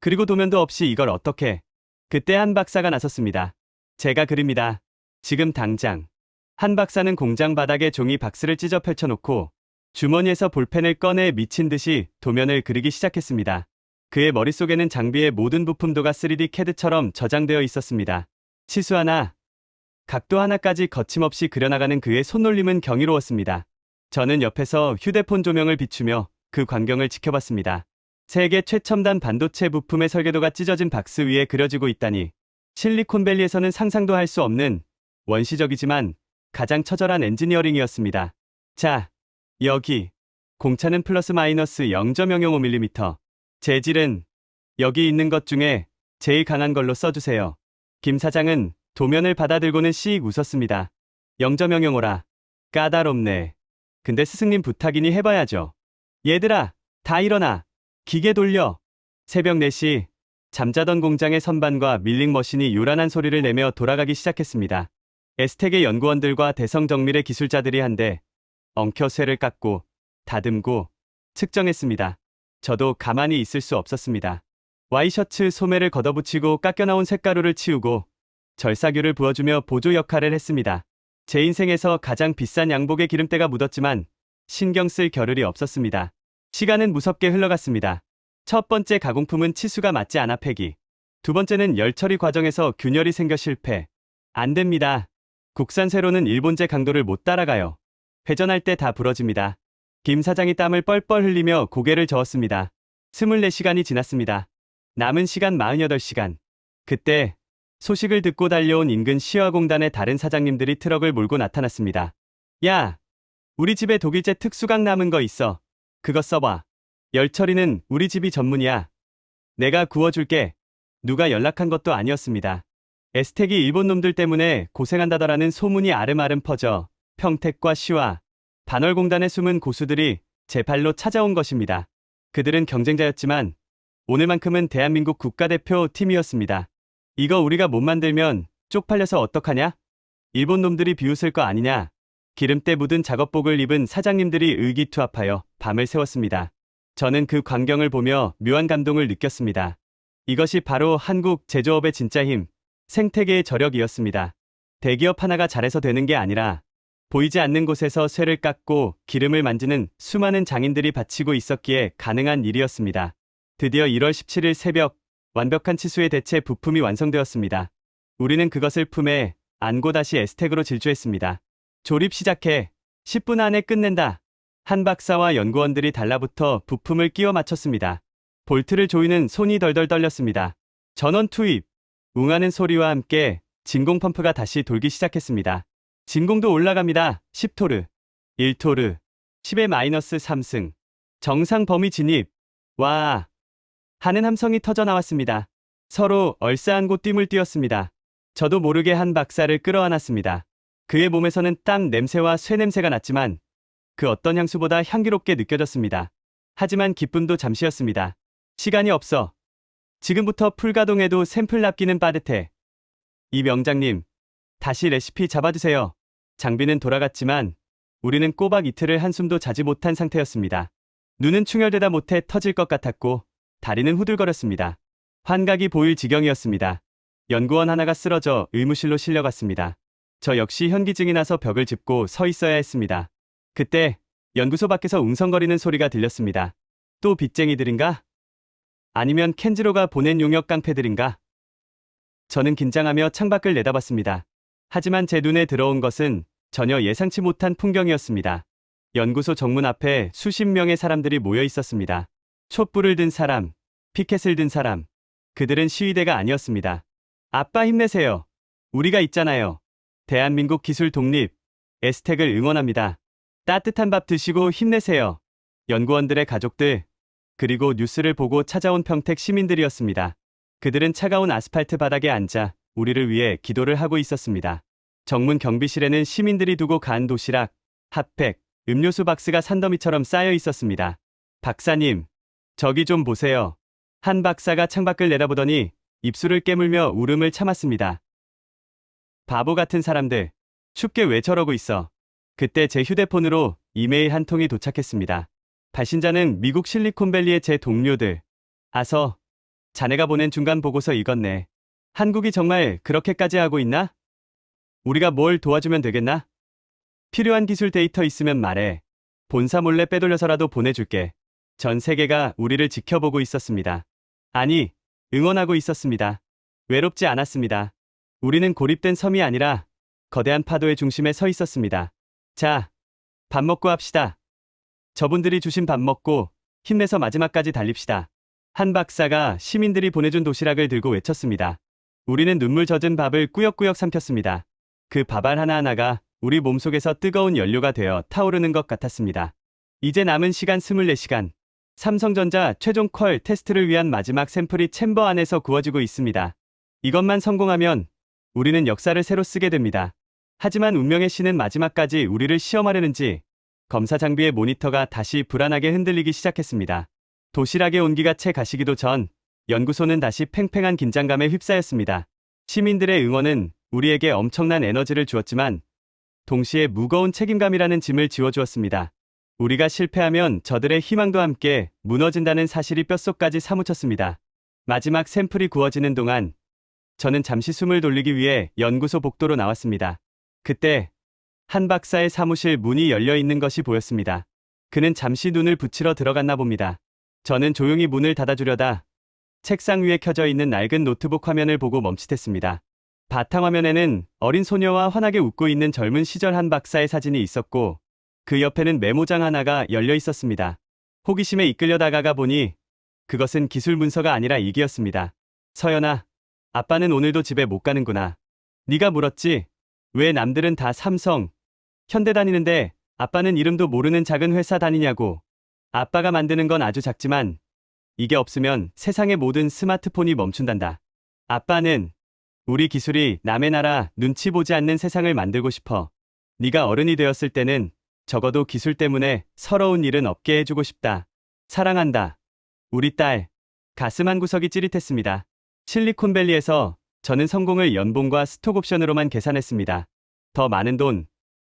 그리고 도면도 없이 이걸 어떻게? 그때 한 박사가 나섰습니다. 제가 그립니다. 지금 당장. 한 박사는 공장 바닥에 종이 박스를 찢어 펼쳐놓고 주머니에서 볼펜을 꺼내 미친 듯이 도면을 그리기 시작했습니다. 그의 머릿속에는 장비의 모든 부품도가 3D CAD처럼 저장되어 있었습니다. 치수 하나, 각도 하나까지 거침없이 그려나가는 그의 손놀림은 경이로웠습니다. 저는 옆에서 휴대폰 조명을 비추며 그 광경을 지켜봤습니다. 세계 최첨단 반도체 부품의 설계도가 찢어진 박스 위에 그려지고 있다니, 실리콘밸리에서는 상상도 할 수 없는 원시적이지만 가장 처절한 엔지니어링이었습니다. 자, 여기 공차는 플러스 마이너스 0.005mm, 재질은 여기 있는 것 중에 제일 강한 걸로 써주세요. 김 사장은 도면을 받아들고는 씩 웃었습니다. 0.005라. 까다롭네. 근데 스승님 부탁이니 해봐야죠. 얘들아, 다 일어나. 기계 돌려. 새벽 4시, 잠자던 공장의 선반과 밀링 머신이 요란한 소리를 내며 돌아가기 시작했습니다. 에스텍의 연구원들과 대성정밀의 기술자들이 한데 엉켜 쇠를 깎고 다듬고 측정했습니다. 저도 가만히 있을 수 없었습니다. 와이셔츠 소매를 걷어붙이고 깎여나온 쇳가루를 치우고 절사규를 부어주며 보조 역할을 했습니다. 제 인생에서 가장 비싼 양복에 기름때가 묻었지만 신경 쓸 겨를이 없었습니다. 시간은 무섭게 흘러갔습니다. 첫 번째 가공품은 치수가 맞지 않아 폐기. 두 번째는 열 처리 과정에서 균열이 생겨 실패. 안 됩니다. 국산 쇠로는 일본제 강도를 못 따라가요. 회전할 때 다 부러집니다. 김 사장이 땀을 뻘뻘 흘리며 고개를 저었습니다. 24시간이 지났습니다. 남은 시간 48시간. 그때 소식을 듣고 달려온 인근 시화공단의 다른 사장님들이 트럭을 몰고 나타났습니다. 야, 우리 집에 독일제 특수강 남은 거 있어. 그거 써봐. 열 처리는 우리 집이 전문이야. 내가 구워줄게. 누가 연락한 것도 아니었습니다. 에스텍이 일본 놈들 때문에 고생한다더라는 소문이 아름아름 퍼져 평택과 시화, 반월공단의 숨은 고수들이 제 발로 찾아온 것입니다. 그들은 경쟁자였지만 오늘만큼은 대한민국 국가대표 팀이었습니다. 이거 우리가 못 만들면 쪽팔려서 어떡하냐? 일본 놈들이 비웃을 거 아니냐? 기름때 묻은 작업복을 입은 사장님들이 의기투합하여 밤을 새웠습니다. 저는 그 광경을 보며 묘한 감동을 느꼈습니다. 이것이 바로 한국 제조업의 진짜 힘, 생태계의 저력이었습니다. 대기업 하나가 잘해서 되는 게 아니라 보이지 않는 곳에서 쇠를 깎고 기름을 만지는 수많은 장인들이 바치고 있었기에 가능한 일이었습니다. 드디어 1월 17일 새벽, 완벽한 치수의 대체 부품이 완성되었습니다. 우리는 그것을 품에 안고 다시 에스텍으로 질주했습니다. 조립 시작해. 10분 안에 끝낸다. 한 박사와 연구원들이 달라붙어 부품을 끼워 맞췄습니다. 볼트를 조이는 손이 덜덜 떨렸습니다. 전원 투입. 웅하는 소리와 함께 진공 펌프가 다시 돌기 시작했습니다. 진공도 올라갑니다. 10토르, 1토르, 10의 마이너스 3승. 정상 범위 진입. 와! 하는 함성이 터져 나왔습니다. 서로 얼싸안고 뜀을 띄었습니다. 저도 모르게 한 박사를 끌어안았습니다. 그의 몸에서는 땀 냄새와 쇠 냄새가 났지만 그 어떤 향수보다 향기롭게 느껴졌습니다. 하지만 기쁨도 잠시였습니다. 시간이 없어. 지금부터 풀가동해도 샘플 납기는 빠듯해. 이 명장님, 다시 레시피 잡아주세요. 장비는 돌아갔지만 우리는 꼬박 이틀을 한숨도 자지 못한 상태였습니다. 눈은 충혈되다 못해 터질 것 같았고 다리는 후들거렸습니다. 환각이 보일 지경이었습니다. 연구원 하나가 쓰러져 의무실로 실려갔습니다. 저 역시 현기증이 나서 벽을 짚고 서 있어야 했습니다. 그때 연구소 밖에서 웅성거리는 소리가 들렸습니다. 또 빚쟁이들인가? 아니면 켄지로가 보낸 용역 깡패들인가? 저는 긴장하며 창밖을 내다봤습니다. 하지만 제 눈에 들어온 것은 전혀 예상치 못한 풍경이었습니다. 연구소 정문 앞에 수십 명의 사람들이 모여 있었습니다. 촛불을 든 사람, 피켓을 든 사람. 그들은 시위대가 아니었습니다. 아빠 힘내세요. 우리가 있잖아요. 대한민국 기술 독립, 에스텍을 응원합니다. 따뜻한 밥 드시고 힘내세요. 연구원들의 가족들, 그리고 뉴스를 보고 찾아온 평택 시민들이었습니다. 그들은 차가운 아스팔트 바닥에 앉아 우리를 위해 기도를 하고 있었습니다. 정문 경비실에는 시민들이 두고 간 도시락, 핫팩, 음료수 박스가 산더미처럼 쌓여 있었습니다. 박사님, 저기 좀 보세요. 한 박사가 창밖을 내다보더니 입술을 깨물며 울음을 참았습니다. 바보 같은 사람들, 춥게 왜 저러고 있어. 그때 제 휴대폰으로 이메일 한 통이 도착했습니다. 발신자는 미국 실리콘밸리의 제 동료들. 아서, 자네가 보낸 중간 보고서 읽었네. 한국이 정말 그렇게까지 하고 있나? 우리가 뭘 도와주면 되겠나? 필요한 기술 데이터 있으면 말해. 본사 몰래 빼돌려서라도 보내줄게. 전 세계가 우리를 지켜보고 있었습니다. 아니, 응원하고 있었습니다. 외롭지 않았습니다. 우리는 고립된 섬이 아니라 거대한 파도의 중심에 서 있었습니다. 자, 밥 먹고 합시다. 저분들이 주신 밥 먹고 힘내서 마지막까지 달립시다. 한 박사가 시민들이 보내준 도시락을 들고 외쳤습니다. 우리는 눈물 젖은 밥을 꾸역꾸역 삼켰습니다. 그 밥알 하나하나가 우리 몸속에서 뜨거운 연료가 되어 타오르는 것 같았습니다. 이제 남은 시간 24시간. 삼성전자 최종 퀄 테스트를 위한 마지막 샘플이 챔버 안에서 구워지고 있습니다. 이것만 성공하면 우리는 역사를 새로 쓰게 됩니다. 하지만 운명의 신은 마지막까지 우리를 시험하려는지 검사 장비의 모니터가 다시 불안하게 흔들리기 시작했습니다. 도시락의 온기가 채 가시기도 전 연구소는 다시 팽팽한 긴장감에 휩싸였습니다. 시민들의 응원은 우리에게 엄청난 에너지를 주었지만 동시에 무거운 책임감이라는 짐을 지워주었습니다. 우리가 실패하면 저들의 희망도 함께 무너진다는 사실이 뼛속까지 사무쳤습니다. 마지막 샘플이 구워지는 동안 저는 잠시 숨을 돌리기 위해 연구소 복도로 나왔습니다. 그때 한 박사의 사무실 문이 열려 있는 것이 보였습니다. 그는 잠시 눈을 붙이러 들어갔나 봅니다. 저는 조용히 문을 닫아주려다 책상 위에 켜져 있는 낡은 노트북 화면을 보고 멈칫했습니다. 바탕화면에는 어린 소녀와 환하게 웃고 있는 젊은 시절 한 박사의 사진이 있었고 그 옆에는 메모장 하나가 열려 있었습니다. 호기심에 이끌려 다가가 보니 그것은 기술 문서가 아니라 일기였습니다. 서연아, 아빠는 오늘도 집에 못 가는구나. 네가 물었지? 왜 남들은 다 삼성, 현대 다니는데 아빠는 이름도 모르는 작은 회사 다니냐고. 아빠가 만드는 건 아주 작지만 이게 없으면 세상의 모든 스마트폰이 멈춘단다. 아빠는 우리 기술이 남의 나라 눈치 보지 않는 세상을 만들고 싶어. 네가 어른이 되었을 때는 적어도 기술 때문에 서러운 일은 없게 해주고 싶다. 사랑한다. 우리 딸. 가슴 한 구석이 찌릿했습니다. 실리콘밸리에서 저는 성공을 연봉과 스톡옵션으로만 계산했습니다. 더 많은 돈,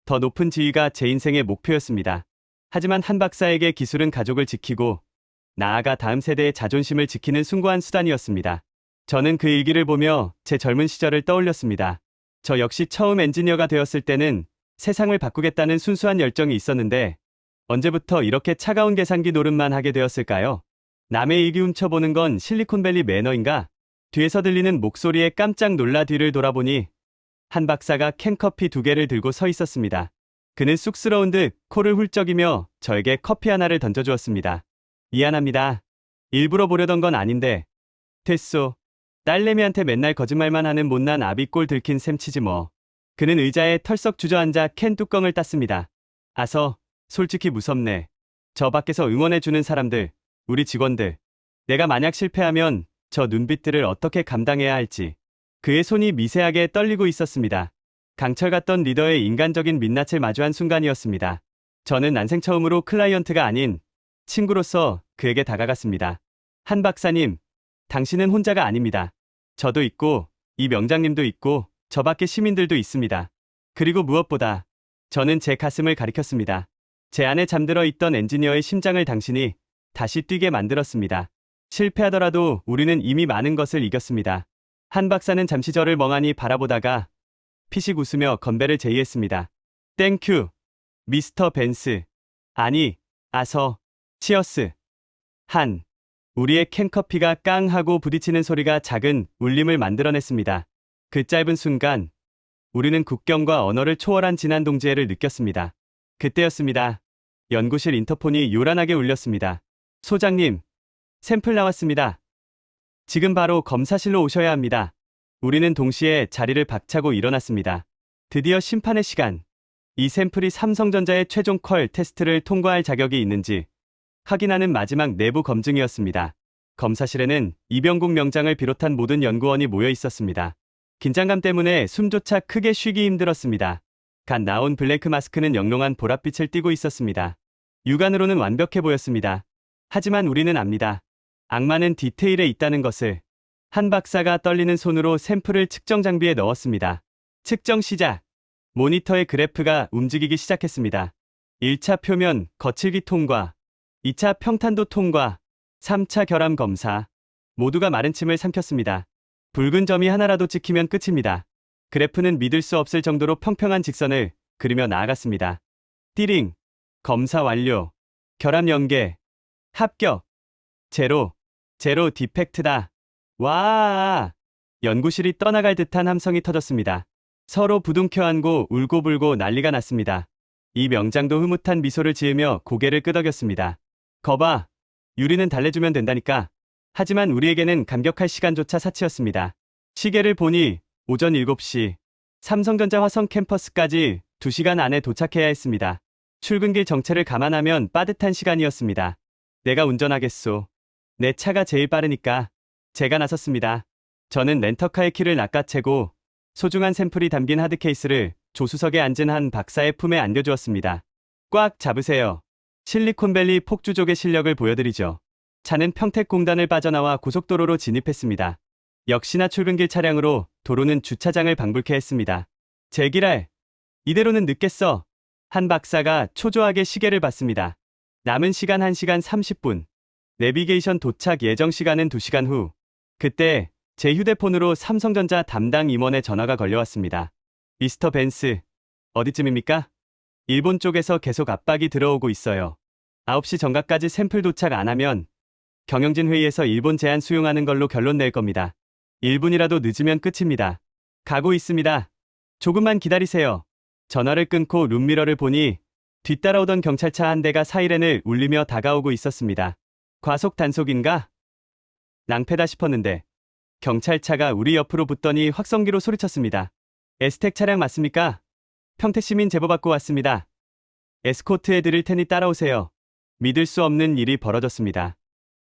더 높은 지위가 제 인생의 목표였습니다. 하지만 한 박사에게 기술은 가족을 지키고 나아가 다음 세대의 자존심을 지키는 숭고한 수단이었습니다. 저는 그 일기를 보며 제 젊은 시절을 떠올렸습니다. 저 역시 처음 엔지니어가 되었을 때는 세상을 바꾸겠다는 순수한 열정이 있었는데 언제부터 이렇게 차가운 계산기 노릇만 하게 되었을까요? 남의 일기 훔쳐보는 건 실리콘밸리 매너인가? 뒤에서 들리는 목소리에 깜짝 놀라 뒤를 돌아보니 한 박사가 캔커피 2개를 들고 서 있었습니다. 그는 쑥스러운 듯 코를 훌쩍이며 저에게 커피 하나를 던져주었습니다. 미안합니다. 일부러 보려던 건 아닌데. 됐소. 딸내미한테 맨날 거짓말만 하는 못난 아비꼴 들킨 셈치지 뭐. 그는 의자에 털썩 주저앉아 캔 뚜껑을 땄습니다. 아서, 솔직히 무섭네. 저 밖에서 응원해주는 사람들, 우리 직원들. 내가 만약 실패하면 저 눈빛들을 어떻게 감당해야 할지. 그의 손이 미세하게 떨리고 있었습니다. 강철 같던 리더의 인간적인 민낯을 마주한 순간이었습니다. 저는 난생 처음으로 클라이언트가 아닌 친구로서 그에게 다가갔습니다. 한 박사님, 당신은 혼자가 아닙니다. 저도 있고, 이 명장님도 있고, 저 밖에 시민들도 있습니다. 그리고 무엇보다 저는 제 가슴을 가리켰습니다. 제 안에 잠들어 있던 엔지니어의 심장을 당신이 다시 뛰게 만들었습니다. 실패하더라도 우리는 이미 많은 것을 이겼습니다. 한 박사는 잠시 저를 멍하니 바라보다가 피식 웃으며 건배를 제의했습니다. 땡큐, 미스터 벤스. 아니, 아서, 치어스. 한. 우리의 캔커피가 깡 하고 부딪히는 소리가 작은 울림을 만들어냈습니다. 그 짧은 순간 우리는 국경과 언어를 초월한 진한 동지애를 느꼈습니다. 그때였습니다. 연구실 인터폰이 요란하게 울렸습니다. 소장님, 샘플 나왔습니다. 지금 바로 검사실로 오셔야 합니다. 우리는 동시에 자리를 박차고 일어났습니다. 드디어 심판의 시간. 이 샘플이 삼성전자의 최종 퀄 테스트를 통과할 자격이 있는지 확인하는 마지막 내부 검증이었습니다. 검사실에는 이병국 명장을 비롯한 모든 연구원이 모여 있었습니다. 긴장감 때문에 숨조차 크게 쉬기 힘들었습니다. 갓 나온 블랙 마스크는 영롱한 보랏빛을 띠고 있었습니다. 육안으로는 완벽해 보였습니다. 하지만 우리는 압니다. 악마는 디테일에 있다는 것을. 한 박사가 떨리는 손으로 샘플을 측정 장비에 넣었습니다. 측정 시작. 모니터의 그래프가 움직이기 시작했습니다. 1차 표면 거칠기 통과, 2차 평탄도 통과, 3차 결함 검사. 모두가 마른 침을 삼켰습니다. 붉은 점이 하나라도 찍히면 끝입니다. 그래프는 믿을 수 없을 정도로 평평한 직선을 그리며 나아갔습니다. 띠링, 검사 완료, 결함 연계, 합격, 제로 디펙트다. 와! 연구실이 떠나갈 듯한 함성이 터졌습니다. 서로 부둥켜 안고 울고불고 난리가 났습니다. 이 명장도 흐뭇한 미소를 지으며 고개를 끄덕였습니다. 거봐, 유리는 달래주면 된다니까. 하지만 우리에게는 감격할 시간조차 사치였습니다. 시계를 보니 오전 7시, 삼성전자 화성 캠퍼스까지 2시간 안에 도착해야 했습니다. 출근길 정체를 감안하면 빠듯한 시간이었습니다. 내가 운전하겠소. 내 차가 제일 빠르니까. 제가 나섰습니다. 저는 렌터카의 키를 낚아채고 소중한 샘플이 담긴 하드케이스를 조수석에 앉은 한 박사의 품에 안겨주었습니다. 꽉 잡으세요. 실리콘밸리 폭주족의 실력을 보여드리죠. 차는 평택공단을 빠져나와 고속도로로 진입했습니다. 역시나 출근길 차량으로 도로는 주차장을 방불케 했습니다. 제기랄, 이대로는 늦겠어. 한 박사가 초조하게 시계를 봤습니다. 남은 시간 1시간 30분. 내비게이션 도착 예정 시간은 2시간 후. 그때 제 휴대폰으로 삼성전자 담당 임원의 전화가 걸려왔습니다. 미스터 벤스, 어디쯤입니까? 일본 쪽에서 계속 압박이 들어오고 있어요. 9시 정각까지 샘플 도착 안 하면 경영진 회의에서 일본 제안 수용하는 걸로 결론 낼 겁니다. 1분이라도 늦으면 끝입니다. 가고 있습니다. 조금만 기다리세요. 전화를 끊고 룸미러를 보니 뒤따라오던 경찰차 한 대가 사이렌을 울리며 다가오고 있었습니다. 과속 단속인가? 낭패다 싶었는데 경찰차가 우리 옆으로 붙더니 확성기로 소리쳤습니다. 에스텍 차량 맞습니까? 평택시민 제보 받고 왔습니다. 에스코트 해드릴 테니 따라오세요. 믿을 수 없는 일이 벌어졌습니다.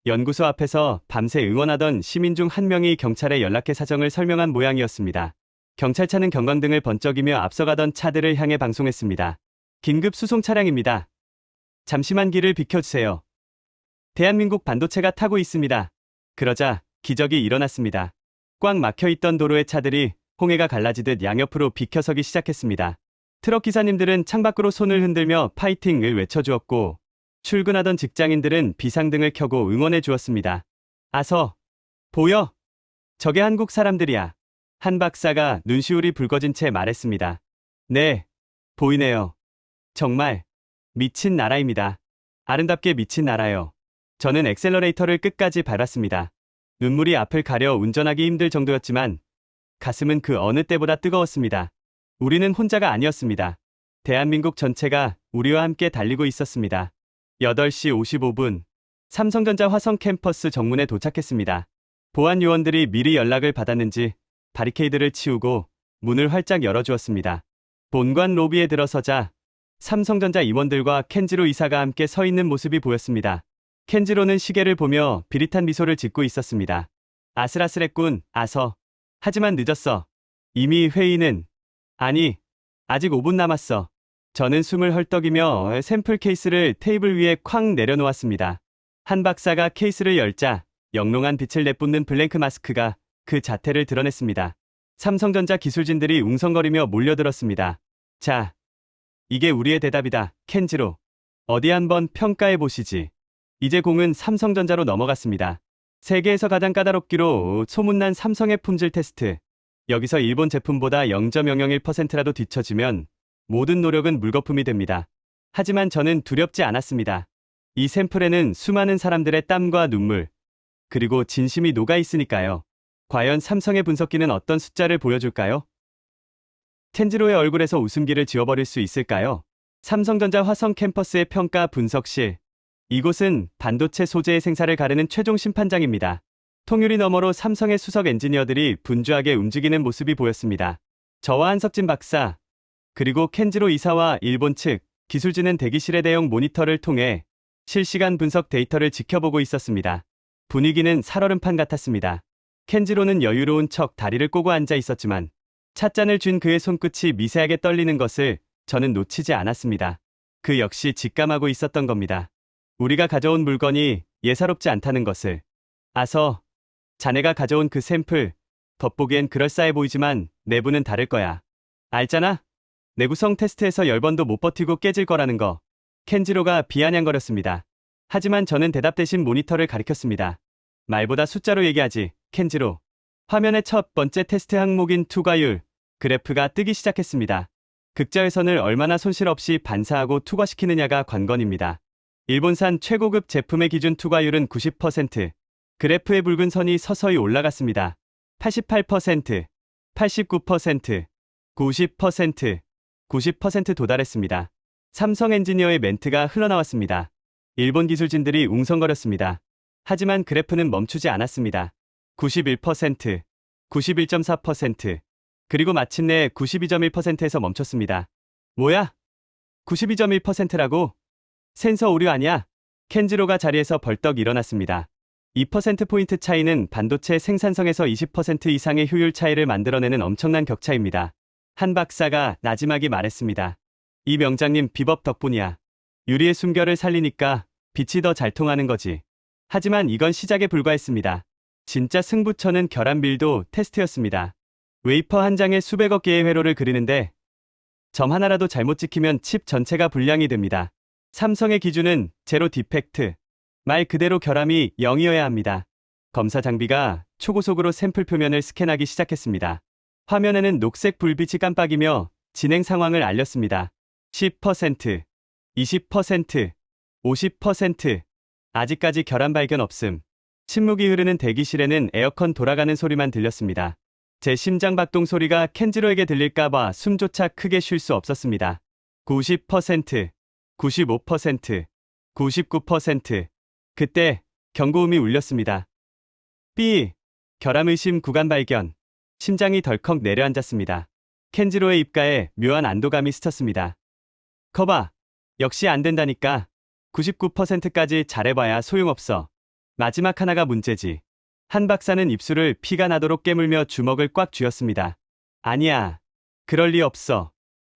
연구소 앞에서 밤새 응원하던 시민 중 한 명이 경찰에 연락해 사정을 설명한 모양이었습니다. 경찰차는 경광등을 번쩍이며 앞서가던 차들을 향해 방송했습니다. 긴급 수송 차량입니다. 잠시만 길을 비켜주세요. 대한민국 반도체가 타고 있습니다. 그러자 기적이 일어났습니다. 꽉 막혀있던 도로의 차들이 홍해가 갈라지듯 양옆으로 비켜서기 시작했습니다. 트럭 기사님들은 창밖으로 손을 흔들며 파이팅을 외쳐주었고 출근하던 직장인들은 비상등을 켜고 응원해 주었습니다. 아서, 보여? 저게 한국 사람들이야. 한 박사가 눈시울이 붉어진 채 말했습니다. 네, 보이네요. 정말 미친 나라입니다. 아름답게 미친 나라요. 저는 엑셀러레이터를 끝까지 밟았습니다. 눈물이 앞을 가려 운전하기 힘들 정도였지만 가슴은 그 어느 때보다 뜨거웠습니다. 우리는 혼자가 아니었습니다. 대한민국 전체가 우리와 함께 달리고 있었습니다. 8시 55분, 삼성전자 화성 캠퍼스 정문에 도착했습니다. 보안 요원들이 미리 연락을 받았는지 바리케이드를 치우고 문을 활짝 열어주었습니다. 본관 로비에 들어서자 삼성전자 임원들과 켄지로 이사가 함께 서 있는 모습이 보였습니다. 켄지로는 시계를 보며 비릿한 미소를 짓고 있었습니다. 아슬아슬했군, 아서. 하지만 늦었어. 이미 회의는... 아니, 아직 5분 남았어. 저는 숨을 헐떡이며 샘플 케이스를 테이블 위에 쾅 내려놓았습니다. 한 박사가 케이스를 열자 영롱한 빛을 내뿜는 블랭크 마스크가 그 자태를 드러냈습니다. 삼성전자 기술진들이 웅성거리며 몰려들었습니다. 자, 이게 우리의 대답이다, 켄지로. 어디 한번 평가해 보시지. 이제 공은 삼성전자로 넘어갔습니다. 세계에서 가장 까다롭기로 소문난 삼성의 품질 테스트. 여기서 일본 제품보다 0.001%라도 뒤처지면 모든 노력은 물거품이 됩니다. 하지만 저는 두렵지 않았습니다. 이 샘플에는 수많은 사람들의 땀과 눈물, 그리고 진심이 녹아 있으니까요. 과연 삼성의 분석기는 어떤 숫자를 보여줄까요? 켄지로의 얼굴에서 웃음기를 지워버릴 수 있을까요? 삼성전자 화성 캠퍼스의 평가 분석실. 이곳은 반도체 소재의 생사를 가르는 최종 심판장입니다. 통유리 너머로 삼성의 수석 엔지니어들이 분주하게 움직이는 모습이 보였습니다. 저와 한석진 박사, 그리고 켄지로 이사와 일본 측 기술진은 대기실의 대형 모니터를 통해 실시간 분석 데이터를 지켜보고 있었습니다. 분위기는 살얼음판 같았습니다. 켄지로는 여유로운 척 다리를 꼬고 앉아 있었지만 찻잔을 쥔 그의 손끝이 미세하게 떨리는 것을 저는 놓치지 않았습니다. 그 역시 직감하고 있었던 겁니다. 우리가 가져온 물건이 예사롭지 않다는 것을. 아서, 자네가 가져온 그 샘플, 겉보기엔 그럴싸해 보이지만 내부는 다를 거야. 알잖아? 내구성 테스트에서 10번도 못 버티고 깨질 거라는 거. 켄지로가 비아냥거렸습니다. 하지만 저는 대답 대신 모니터를 가리켰습니다. 말보다 숫자로 얘기하지, 켄지로. 화면의 첫 번째 테스트 항목인 투과율, 그래프가 뜨기 시작했습니다. 극자회선을 얼마나 손실 없이 반사하고 투과시키느냐가 관건입니다. 일본산 최고급 제품의 기준 투과율은 90%. 그래프의 붉은 선이 서서히 올라갔습니다. 88%, 89%, 90%, 90% 도달했습니다. 삼성 엔지니어의 멘트가 흘러나왔습니다. 일본 기술진들이 웅성거렸습니다. 하지만 그래프는 멈추지 않았습니다. 91%, 91.4%, 그리고 마침내 92.1%에서 멈췄습니다. 뭐야? 92.1%라고? 센서 오류 아니야? 켄지로가 자리에서 벌떡 일어났습니다. 2%포인트 차이는 반도체 생산성에서 20% 이상의 효율 차이를 만들어내는 엄청난 격차입니다. 한 박사가 나지막이 말했습니다. 이 명장님 비법 덕분이야. 유리의 숨결을 살리니까 빛이 더 잘 통하는 거지. 하지만 이건 시작에 불과했습니다. 진짜 승부처는 결함 빌도 테스트였습니다. 웨이퍼 한 장에 수백억 개의 회로를 그리는데 점 하나라도 잘못 찍히면 칩 전체가 불량이 됩니다. 삼성의 기준은 제로 디펙트. 말 그대로 결함이 0이어야 합니다. 검사 장비가 초고속으로 샘플 표면을 스캔하기 시작했습니다. 화면에는 녹색 불빛이 깜빡이며 진행 상황을 알렸습니다. 10%, 20%, 50%. 아직까지 결함 발견 없음. 침묵이 흐르는 대기실에는 에어컨 돌아가는 소리만 들렸습니다. 제 심장 박동 소리가 켄지로에게 들릴까봐 숨조차 크게 쉴 수 없었습니다. 90%, 95%, 99%. 그때 경고음이 울렸습니다. 삐! 결함 의심 구간 발견. 심장이 덜컥 내려앉았습니다. 켄지로의 입가에 묘한 안도감이 스쳤습니다. 거봐! 역시 안 된다니까. 99%까지 잘해봐야 소용없어. 마지막 하나가 문제지. 한 박사는 입술을 피가 나도록 깨물며 주먹을 꽉 쥐었습니다. 아니야. 그럴 리 없어.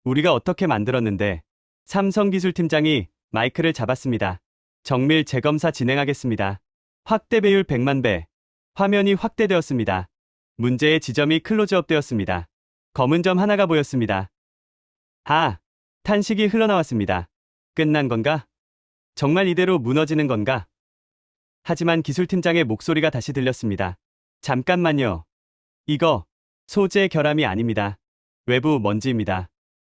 우리가 어떻게 만들었는데. 삼성기술팀장이 마이크를 잡았습니다. 정밀 재검사 진행하겠습니다. 확대 배율 100만 배. 화면이 확대되었습니다. 문제의 지점이 클로즈업 되었습니다. 검은 점 하나가 보였습니다. 아! 탄식이 흘러나왔습니다. 끝난 건가? 정말 이대로 무너지는 건가? 하지만 기술팀장의 목소리가 다시 들렸습니다. 잠깐만요. 이거 소재 결함이 아닙니다. 외부 먼지입니다.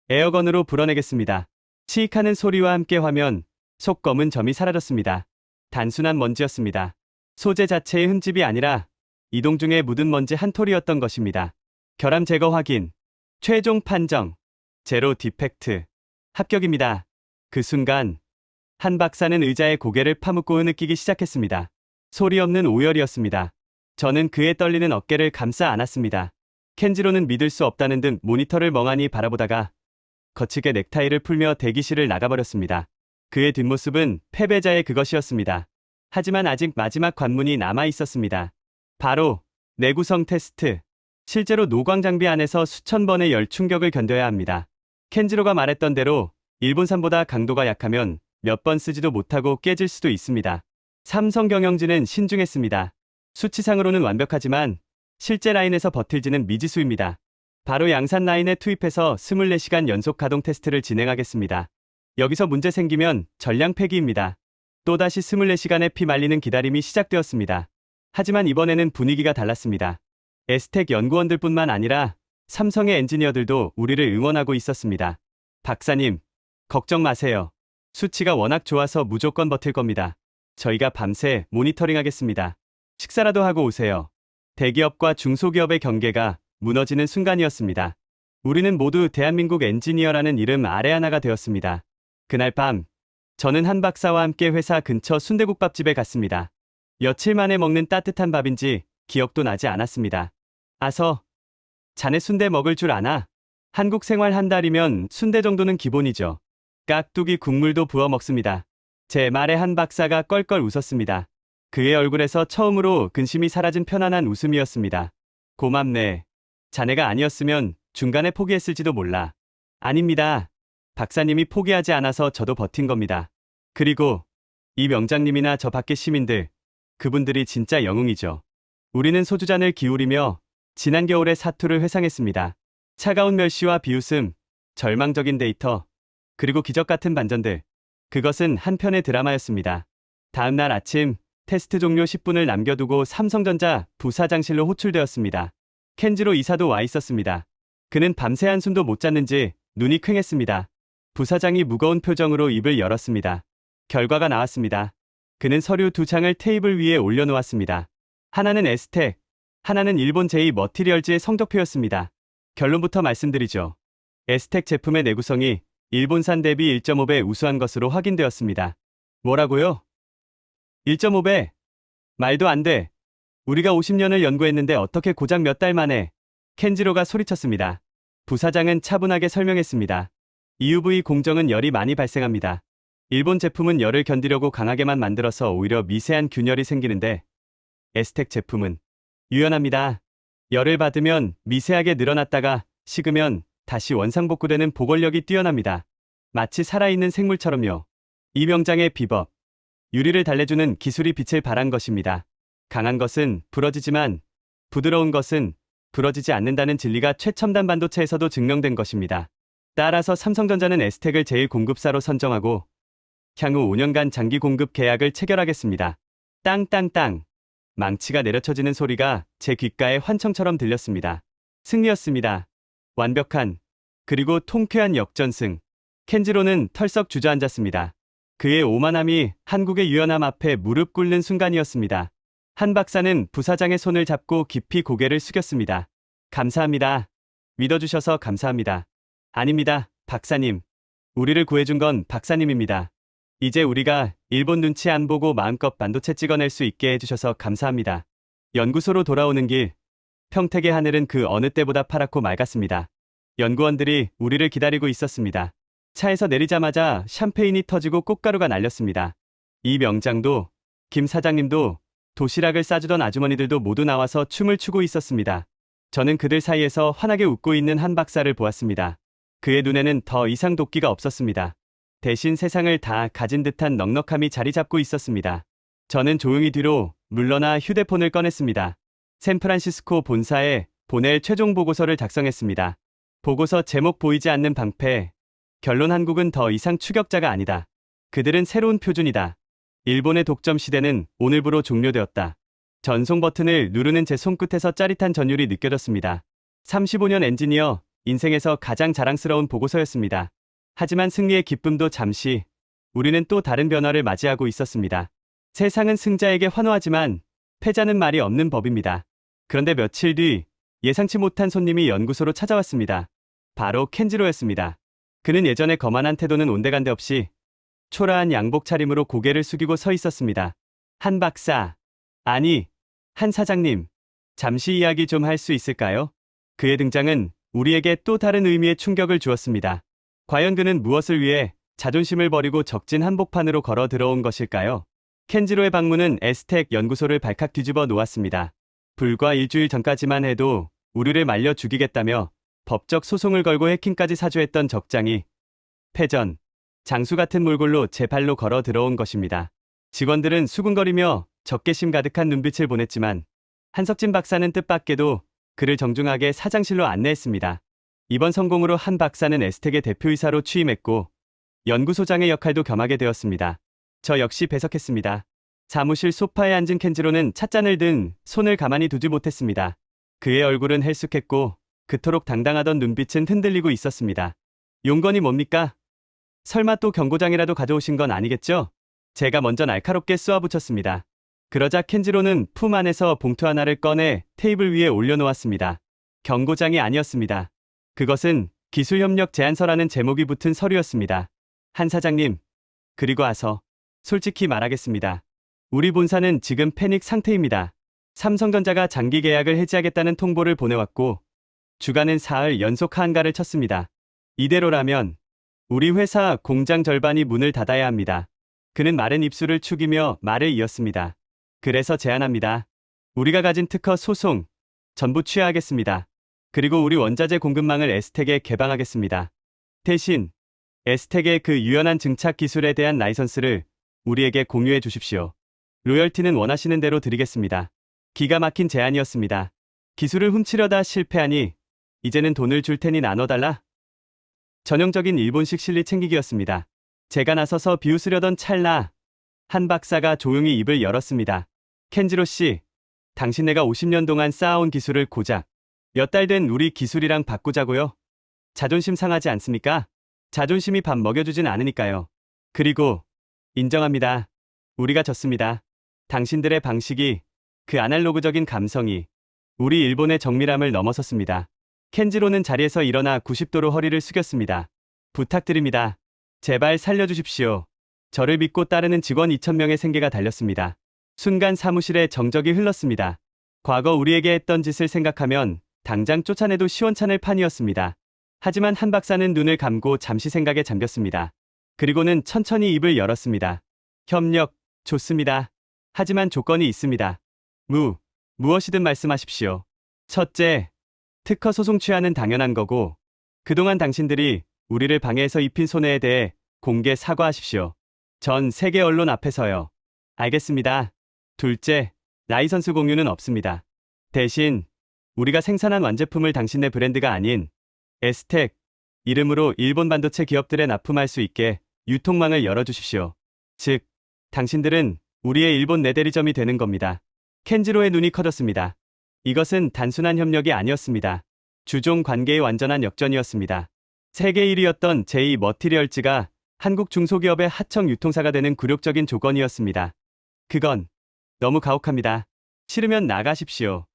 에어건으로 불어내겠습니다. 치익하는 소리와 함께 화면 속 검은 점이 사라졌습니다. 단순한 먼지였습니다. 소재 자체의 흠집이 아니라 이동 중에 묻은 먼지 한 톨이었던 것입니다. 결함 제거 확인. 최종 판정. 제로 디펙트. 합격입니다. 그 순간 한 박사는 의자에 고개를 파묻고 흐느끼기 시작했습니다. 소리 없는 오열이었습니다. 저는 그의 떨리는 어깨를 감싸 안았습니다. 켄지로는 믿을 수 없다는 듯 모니터를 멍하니 바라보다가 거칠게 넥타이를 풀며 대기실을 나가버렸습니다. 그의 뒷모습은 패배자의 그것이었습니다. 하지만 아직 마지막 관문이 남아 있었습니다. 바로 내구성 테스트. 실제로 노광 장비 안에서 수천 번의 열 충격을 견뎌야 합니다. 켄지로가 말했던 대로 일본산보다 강도가 약하면 몇 번 쓰지도 못하고 깨질 수도 있습니다. 삼성 경영진은 신중했습니다. 수치상으로는 완벽하지만 실제 라인에서 버틸지는 미지수입니다. 바로 양산 라인에 투입해서 24시간 연속 가동 테스트를 진행하겠습니다. 여기서 문제 생기면 전량 폐기입니다. 또다시 24시간의 피 말리는 기다림이 시작되었습니다. 하지만 이번에는 분위기가 달랐습니다. 에스텍 연구원들뿐만 아니라 삼성의 엔지니어들도 우리를 응원하고 있었습니다. 박사님, 걱정 마세요. 수치가 워낙 좋아서 무조건 버틸 겁니다. 저희가 밤새 모니터링하겠습니다. 식사라도 하고 오세요. 대기업과 중소기업의 경계가 무너지는 순간이었습니다. 우리는 모두 대한민국 엔지니어라는 이름 아래 하나가 되었습니다. 그날 밤, 저는 한 박사와 함께 회사 근처 순대국밥집에 갔습니다. 며칠 만에 먹는 따뜻한 밥인지 기억도 나지 않았습니다. 아서, 자네 순대 먹을 줄 아나? 한국 생활 한 달이면 순대 정도는 기본이죠. 깍두기 국물도 부어 먹습니다. 제 말에 한 박사가 껄껄 웃었습니다. 그의 얼굴에서 처음으로 근심이 사라진 편안한 웃음이었습니다. 고맙네. 자네가 아니었으면 중간에 포기했을지도 몰라. 아닙니다. 박사님이 포기하지 않아서 저도 버틴 겁니다. 그리고 이 명장님이나 저 밖의 시민들, 그분들이 진짜 영웅이죠. 우리는 소주잔을 기울이며 지난 겨울의 사투를 회상했습니다. 차가운 멸시와 비웃음, 절망적인 데이터, 그리고 기적 같은 반전들. 그것은 한 편의 드라마였습니다. 다음 날 아침, 테스트 종료 10분을 남겨두고 삼성전자 부사장실로 호출되었습니다. 켄지로 이사도 와 있었습니다. 그는 밤새 한숨도 못 잤는지 눈이 퀭했습니다. 부사장이 무거운 표정으로 입을 열었습니다. 결과가 나왔습니다. 그는 서류 2장을 테이블 위에 올려놓았습니다. 하나는 에스텍, 하나는 일본 제2 머티리얼즈의 성적표였습니다. 결론부터 말씀드리죠. 에스텍 제품의 내구성이 일본산 대비 1.5배 우수한 것으로 확인되었습니다. 뭐라고요? 1.5배? 말도 안 돼. 우리가 50년을 연구했는데 어떻게 고작 몇 달 만에? 켄지로가 소리쳤습니다. 부사장은 차분하게 설명했습니다. EUV 공정은 열이 많이 발생합니다. 일본 제품은 열을 견디려고 강하게만 만들어서 오히려 미세한 균열이 생기는데 에스텍 제품은 유연합니다. 열을 받으면 미세하게 늘어났다가 식으면 다시 원상복구되는 보골력이 뛰어납니다. 마치 살아있는 생물처럼요. 이 명장의 비법. 유리를 달래주는 기술이 빛을 발한 것입니다. 강한 것은 부러지지만 부드러운 것은 부러지지 않는다는 진리가 최첨단 반도체에서도 증명된 것입니다. 따라서 삼성전자는 에스텍을 제일 공급사로 선정하고 향후 5년간 장기 공급 계약을 체결하겠습니다. 땅땅땅. 망치가 내려쳐지는 소리가 제 귓가에 환청처럼 들렸습니다. 승리였습니다. 완벽한, 그리고 통쾌한 역전승. 켄지로는 털썩 주저앉았습니다. 그의 오만함이 한국의 유연함 앞에 무릎 꿇는 순간이었습니다. 한 박사는 부사장의 손을 잡고 깊이 고개를 숙였습니다. 감사합니다. 믿어주셔서 감사합니다. 아닙니다, 박사님. 우리를 구해준 건 박사님입니다. 이제 우리가 일본 눈치 안 보고 마음껏 반도체 찍어낼 수 있게 해주셔서 감사합니다. 연구소로 돌아오는 길, 평택의 하늘은 그 어느 때보다 파랗고 맑았습니다. 연구원들이 우리를 기다리고 있었습니다. 차에서 내리자마자 샴페인이 터지고 꽃가루가 날렸습니다. 이 명장도, 김 사장님도, 도시락을 싸주던 아주머니들도 모두 나와서 춤을 추고 있었습니다. 저는 그들 사이에서 환하게 웃고 있는 한 박사를 보았습니다. 그의 눈에는 더 이상 도끼가 없었습니다. 대신 세상을 다 가진 듯한 넉넉함이 자리 잡고 있었습니다. 저는 조용히 뒤로 물러나 휴대폰을 꺼냈습니다. 샌프란시스코 본사에 보낼 최종 보고서를 작성했습니다. 보고서 제목 보이지 않는 방패. 결론 한국은 더 이상 추격자가 아니다. 그들은 새로운 표준이다. 일본의 독점 시대는 오늘부로 종료되었다. 전송 버튼을 누르는 제 손끝에서 짜릿한 전율이 느껴졌습니다. 35년 엔지니어, 인생에서 가장 자랑스러운 보고서였습니다. 하지만 승리의 기쁨도 잠시, 우리는 또 다른 변화를 맞이하고 있었습니다. 세상은 승자에게 환호하지만 패자는 말이 없는 법입니다. 그런데 며칠 뒤 예상치 못한 손님이 연구소로 찾아왔습니다. 바로 켄지로였습니다. 그는 예전의 거만한 태도는 온데간데 없이 초라한 양복 차림으로 고개를 숙이고 서 있었습니다. 한 박사, 아니, 한 사장님, 잠시 이야기 좀 할 수 있을까요? 그의 등장은 우리에게 또 다른 의미의 충격을 주었습니다. 과연 그는 무엇을 위해 자존심을 버리고 적진 한복판으로 걸어 들어온 것일까요? 켄지로의 방문은 에스텍 연구소를 발칵 뒤집어 놓았습니다. 불과 일주일 전까지만 해도 우리를 말려 죽이겠다며 법적 소송을 걸고 해킹까지 사주했던 적장이 패전, 장수 같은 몰골로 제 발로 걸어 들어온 것입니다. 직원들은 수군거리며 적개심 가득한 눈빛을 보냈지만 한석진 박사는 뜻밖에도 그를 정중하게 사장실로 안내했습니다. 이번 성공으로 한 박사는 에스텍의 대표이사로 취임했고 연구소장의 역할도 겸하게 되었습니다. 저 역시 배석했습니다. 사무실 소파에 앉은 켄지로는 찻잔을 든 손을 가만히 두지 못했습니다. 그의 얼굴은 헬쑥했고 그토록 당당하던 눈빛은 흔들리고 있었습니다. 용건이 뭡니까? 설마 또 경고장이라도 가져오신 건 아니겠죠? 제가 먼저 날카롭게 쏘아붙였습니다. 그러자 켄지로는 품 안에서 봉투 하나를 꺼내 테이블 위에 올려놓았습니다. 경고장이 아니었습니다. 그것은 기술협력 제안서라는 제목이 붙은 서류였습니다. 한 사장님, 그리고 와서 솔직히 말하겠습니다. 우리 본사는 지금 패닉 상태입니다. 삼성전자가 장기 계약을 해지하겠다는 통보를 보내왔고 주가는 사흘 연속 하한가를 쳤습니다. 이대로라면 우리 회사 공장 절반이 문을 닫아야 합니다. 그는 마른 입술을 축이며 말을 이었습니다. 그래서 제안합니다. 우리가 가진 특허 소송 전부 취하하겠습니다. 그리고 우리 원자재 공급망을 에스텍에 개방하겠습니다. 대신 에스텍의 그 유연한 증착 기술에 대한 라이선스를 우리에게 공유해 주십시오. 로열티는 원하시는 대로 드리겠습니다. 기가 막힌 제안이었습니다. 기술을 훔치려다 실패하니 이제는 돈을 줄 테니 나눠달라? 전형적인 일본식 실리 챙기기였습니다. 제가 나서서 비웃으려던 찰나 한 박사가 조용히 입을 열었습니다. 켄지로 씨, 당신네가 50년 동안 쌓아온 기술을 고작 몇 달 된 우리 기술이랑 바꾸자고요? 자존심 상하지 않습니까? 자존심이 밥 먹여주진 않으니까요. 그리고 인정합니다. 우리가 졌습니다. 당신들의 방식이, 그 아날로그적인 감성이 우리 일본의 정밀함을 넘어섰습니다. 켄지로는 자리에서 일어나 90도로 허리를 숙였습니다. 부탁드립니다. 제발 살려주십시오. 저를 믿고 따르는 직원 2,000명의 생계가 달렸습니다. 순간 사무실에 정적이 흘렀습니다. 과거 우리에게 했던 짓을 생각하면 당장 쫓아내도 시원찮을 판이었습니다. 하지만 한 박사는 눈을 감고 잠시 생각에 잠겼습니다. 그리고는 천천히 입을 열었습니다. 협력, 좋습니다. 하지만 조건이 있습니다. 무엇이든 말씀하십시오. 첫째, 특허 소송 취하는 당연한 거고, 그동안 당신들이 우리를 방해해서 입힌 손해에 대해 공개 사과하십시오. 전 세계 언론 앞에서요. 알겠습니다. 둘째, 라이선스 공유는 없습니다. 대신 우리가 생산한 완제품을 당신네 브랜드가 아닌 에스텍 이름으로 일본 반도체 기업들에 납품할 수 있게 유통망을 열어주십시오. 즉, 당신들은 우리의 일본 내 대리점이 되는 겁니다. 켄지로의 눈이 커졌습니다. 이것은 단순한 협력이 아니었습니다. 주종 관계의 완전한 역전이었습니다. 세계 1위였던 제2 머티리얼즈가 한국 중소기업의 하청 유통사가 되는 굴욕적인 조건이었습니다. 그건 너무 가혹합니다. 싫으면 나가십시오.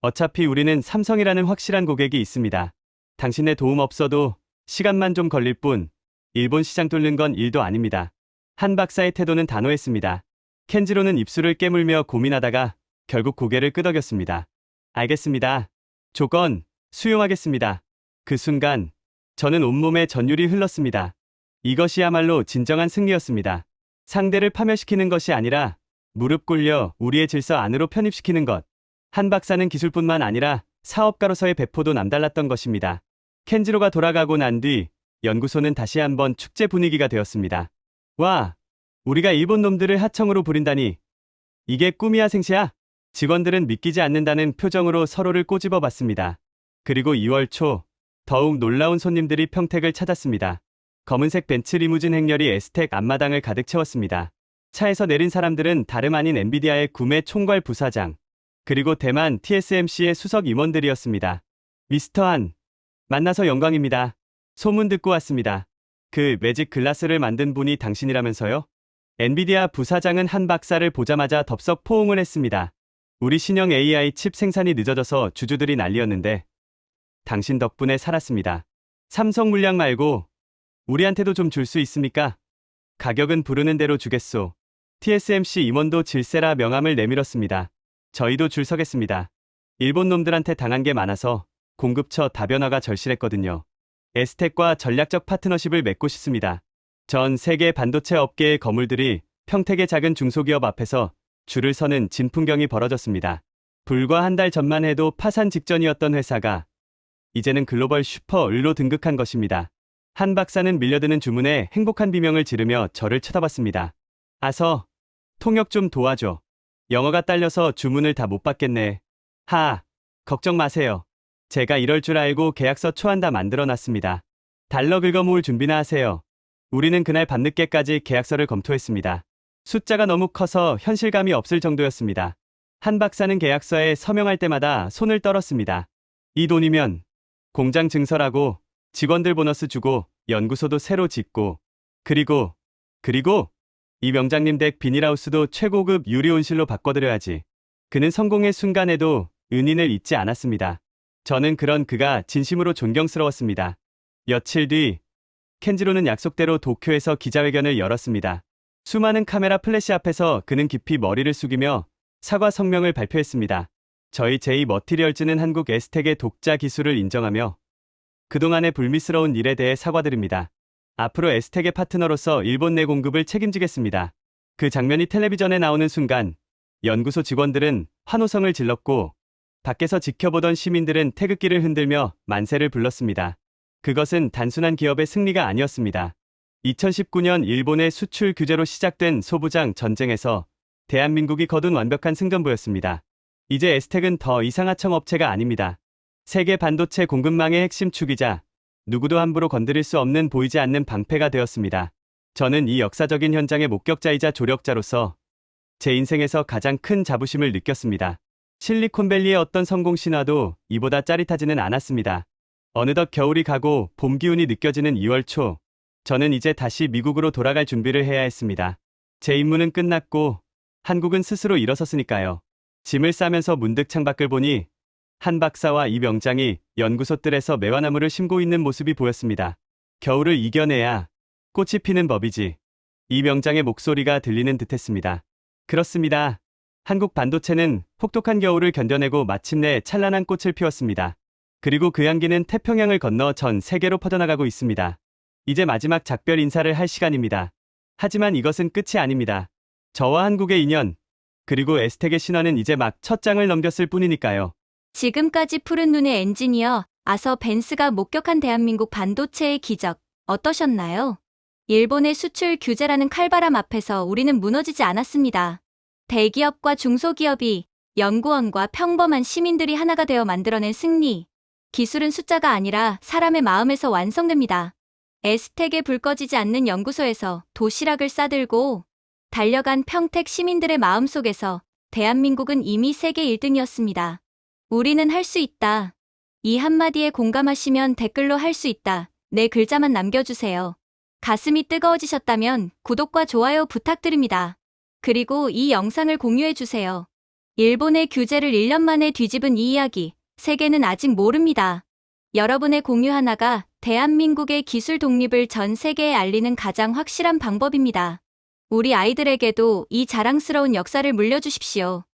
어차피 우리는 삼성이라는 확실한 고객이 있습니다. 당신의 도움 없어도 시간만 좀 걸릴 뿐 일본 시장 뚫는 건 일도 아닙니다. 한 박사의 태도는 단호했습니다. 켄지로는 입술을 깨물며 고민하다가 결국 고개를 끄덕였습니다. 알겠습니다. 조건 수용하겠습니다. 그 순간 저는 온몸에 전율이 흘렀습니다. 이것이야말로 진정한 승리였습니다. 상대를 파멸시키는 것이 아니라 무릎 꿇려 우리의 질서 안으로 편입시키는 것. 한 박사는 기술뿐만 아니라 사업가로서의 배포도 남달랐던 것입니다. 켄지로가 돌아가고 난 뒤 연구소는 다시 한번 축제 분위기가 되었습니다. 와, 우리가 일본 놈들을 하청으로 부린다니. 이게 꿈이야 생시야? 직원들은 믿기지 않는다는 표정으로 서로를 꼬집어 봤습니다. 그리고 2월 초 더욱 놀라운 손님들이 평택을 찾았습니다. 검은색 벤츠 리무진 행렬이 에스텍 앞마당을 가득 채웠습니다. 차에서 내린 사람들은 다름 아닌 엔비디아의 구매 총괄 부사장, 그리고 대만 TSMC의 수석 임원들이었습니다. 미스터 한, 만나서 영광입니다. 소문 듣고 왔습니다. 그 매직 글라스를 만든 분이 당신이라면서요? 엔비디아 부사장은 한 박사를 보자마자 덥석 포옹을 했습니다. 우리 신형 AI 칩 생산이 늦어져서 주주들이 난리였는데 당신 덕분에 살았습니다. 삼성 물량 말고 우리한테도 좀 줄 수 있습니까? 가격은 부르는 대로 주겠소. TSMC 임원도 질세라 명함을 내밀었습니다. 저희도 줄 서겠습니다. 일본 놈들한테 당한 게 많아서 공급처 다변화가 절실했거든요. 에스텍과 전략적 파트너십을 맺고 싶습니다. 전 세계 반도체 업계의 거물들이 평택의 작은 중소기업 앞에서 줄을 서는 진풍경이 벌어졌습니다. 불과 한 달 전만 해도 파산 직전이었던 회사가 이제는 글로벌 슈퍼을로 등극한 것입니다. 한 박사는 밀려드는 주문에 행복한 비명을 지르며 저를 쳐다봤습니다. 아서, 통역 좀 도와줘. 영어가 딸려서 주문을 다 못 받겠네. 걱정 마세요. 제가 이럴 줄 알고 계약서 초안 다 만들어놨습니다. 달러 긁어 모을 준비나 하세요. 우리는 그날 밤늦게까지 계약서를 검토했습니다. 숫자가 너무 커서 현실감이 없을 정도였습니다. 한 박사는 계약서에 서명할 때마다 손을 떨었습니다. 이 돈이면 공장 증설하고 직원들 보너스 주고 연구소도 새로 짓고 그리고 이 명장님 댁 비닐하우스도 최고급 유리 온실로 바꿔드려야지. 그는 성공의 순간에도 은인을 잊지 않았습니다. 저는 그런 그가 진심으로 존경스러웠습니다. 며칠 뒤 켄지로는 약속대로 도쿄에서 기자회견을 열었습니다. 수많은 카메라 플래시 앞에서 그는 깊이 머리를 숙이며 사과 성명을 발표했습니다. 저희 제2 머티리얼즈는 한국 에스텍의 독자 기술을 인정하며 그동안의 불미스러운 일에 대해 사과드립니다. 앞으로 에스텍의 파트너로서 일본 내 공급을 책임지겠습니다. 그 장면이 텔레비전에 나오는 순간 연구소 직원들은 환호성을 질렀고 밖에서 지켜보던 시민들은 태극기를 흔들며 만세를 불렀습니다. 그것은 단순한 기업의 승리가 아니었습니다. 2019년 일본의 수출 규제로 시작된 소부장 전쟁에서 대한민국이 거둔 완벽한 승전보였습니다. 이제 에스텍은 더 이상 하청 업체가 아닙니다. 세계 반도체 공급망의 핵심 축이자 누구도 함부로 건드릴 수 없는 보이지 않는 방패가 되었습니다. 저는 이 역사적인 현장의 목격자이자 조력자로서 제 인생에서 가장 큰 자부심을 느꼈습니다. 실리콘밸리의 어떤 성공 신화도 이보다 짜릿하지는 않았습니다. 어느덧 겨울이 가고 봄 기운이 느껴지는 2월 초, 저는 이제 다시 미국으로 돌아갈 준비를 해야 했습니다. 제 임무는 끝났고 한국은 스스로 일어섰으니까요. 짐을 싸면서 문득 창밖을 보니 한 박사와 이 명장이 연구소 뜰에서 매화나무를 심고 있는 모습이 보였습니다. 겨울을 이겨내야 꽃이 피는 법이지. 이 명장의 목소리가 들리는 듯했습니다. 그렇습니다. 한국 반도체는 혹독한 겨울을 견뎌내고 마침내 찬란한 꽃을 피웠습니다. 그리고 그 향기는 태평양을 건너 전 세계로 퍼져나가고 있습니다. 이제 마지막 작별 인사를 할 시간입니다. 하지만 이것은 끝이 아닙니다. 저와 한국의 인연, 그리고 에스텍의 신화는 이제 막 첫 장을 넘겼을 뿐이니까요. 지금까지 푸른 눈의 엔지니어 아서 벤스가 목격한 대한민국 반도체의 기적 어떠셨나요? 일본의 수출 규제라는 칼바람 앞에서 우리는 무너지지 않았습니다. 대기업과 중소기업이 연구원과 평범한 시민들이 하나가 되어 만들어낸 승리. 기술은 숫자가 아니라 사람의 마음에서 완성됩니다. 에스텍의 불 꺼지지 않는 연구소에서 도시락을 싸들고 달려간 평택 시민들의 마음속에서 대한민국은 이미 세계 1등이었습니다. 우리는 할 수 있다. 이 한마디에 공감하시면 댓글로 할 수 있다. 네 글자만 남겨주세요. 가슴이 뜨거워지셨다면 구독과 좋아요 부탁드립니다. 그리고 이 영상을 공유해주세요. 일본의 규제를 1년 만에 뒤집은 이 이야기, 세계는 아직 모릅니다. 여러분의 공유 하나가 대한민국의 기술 독립을 전 세계에 알리는 가장 확실한 방법입니다. 우리 아이들에게도 이 자랑스러운 역사를 물려주십시오.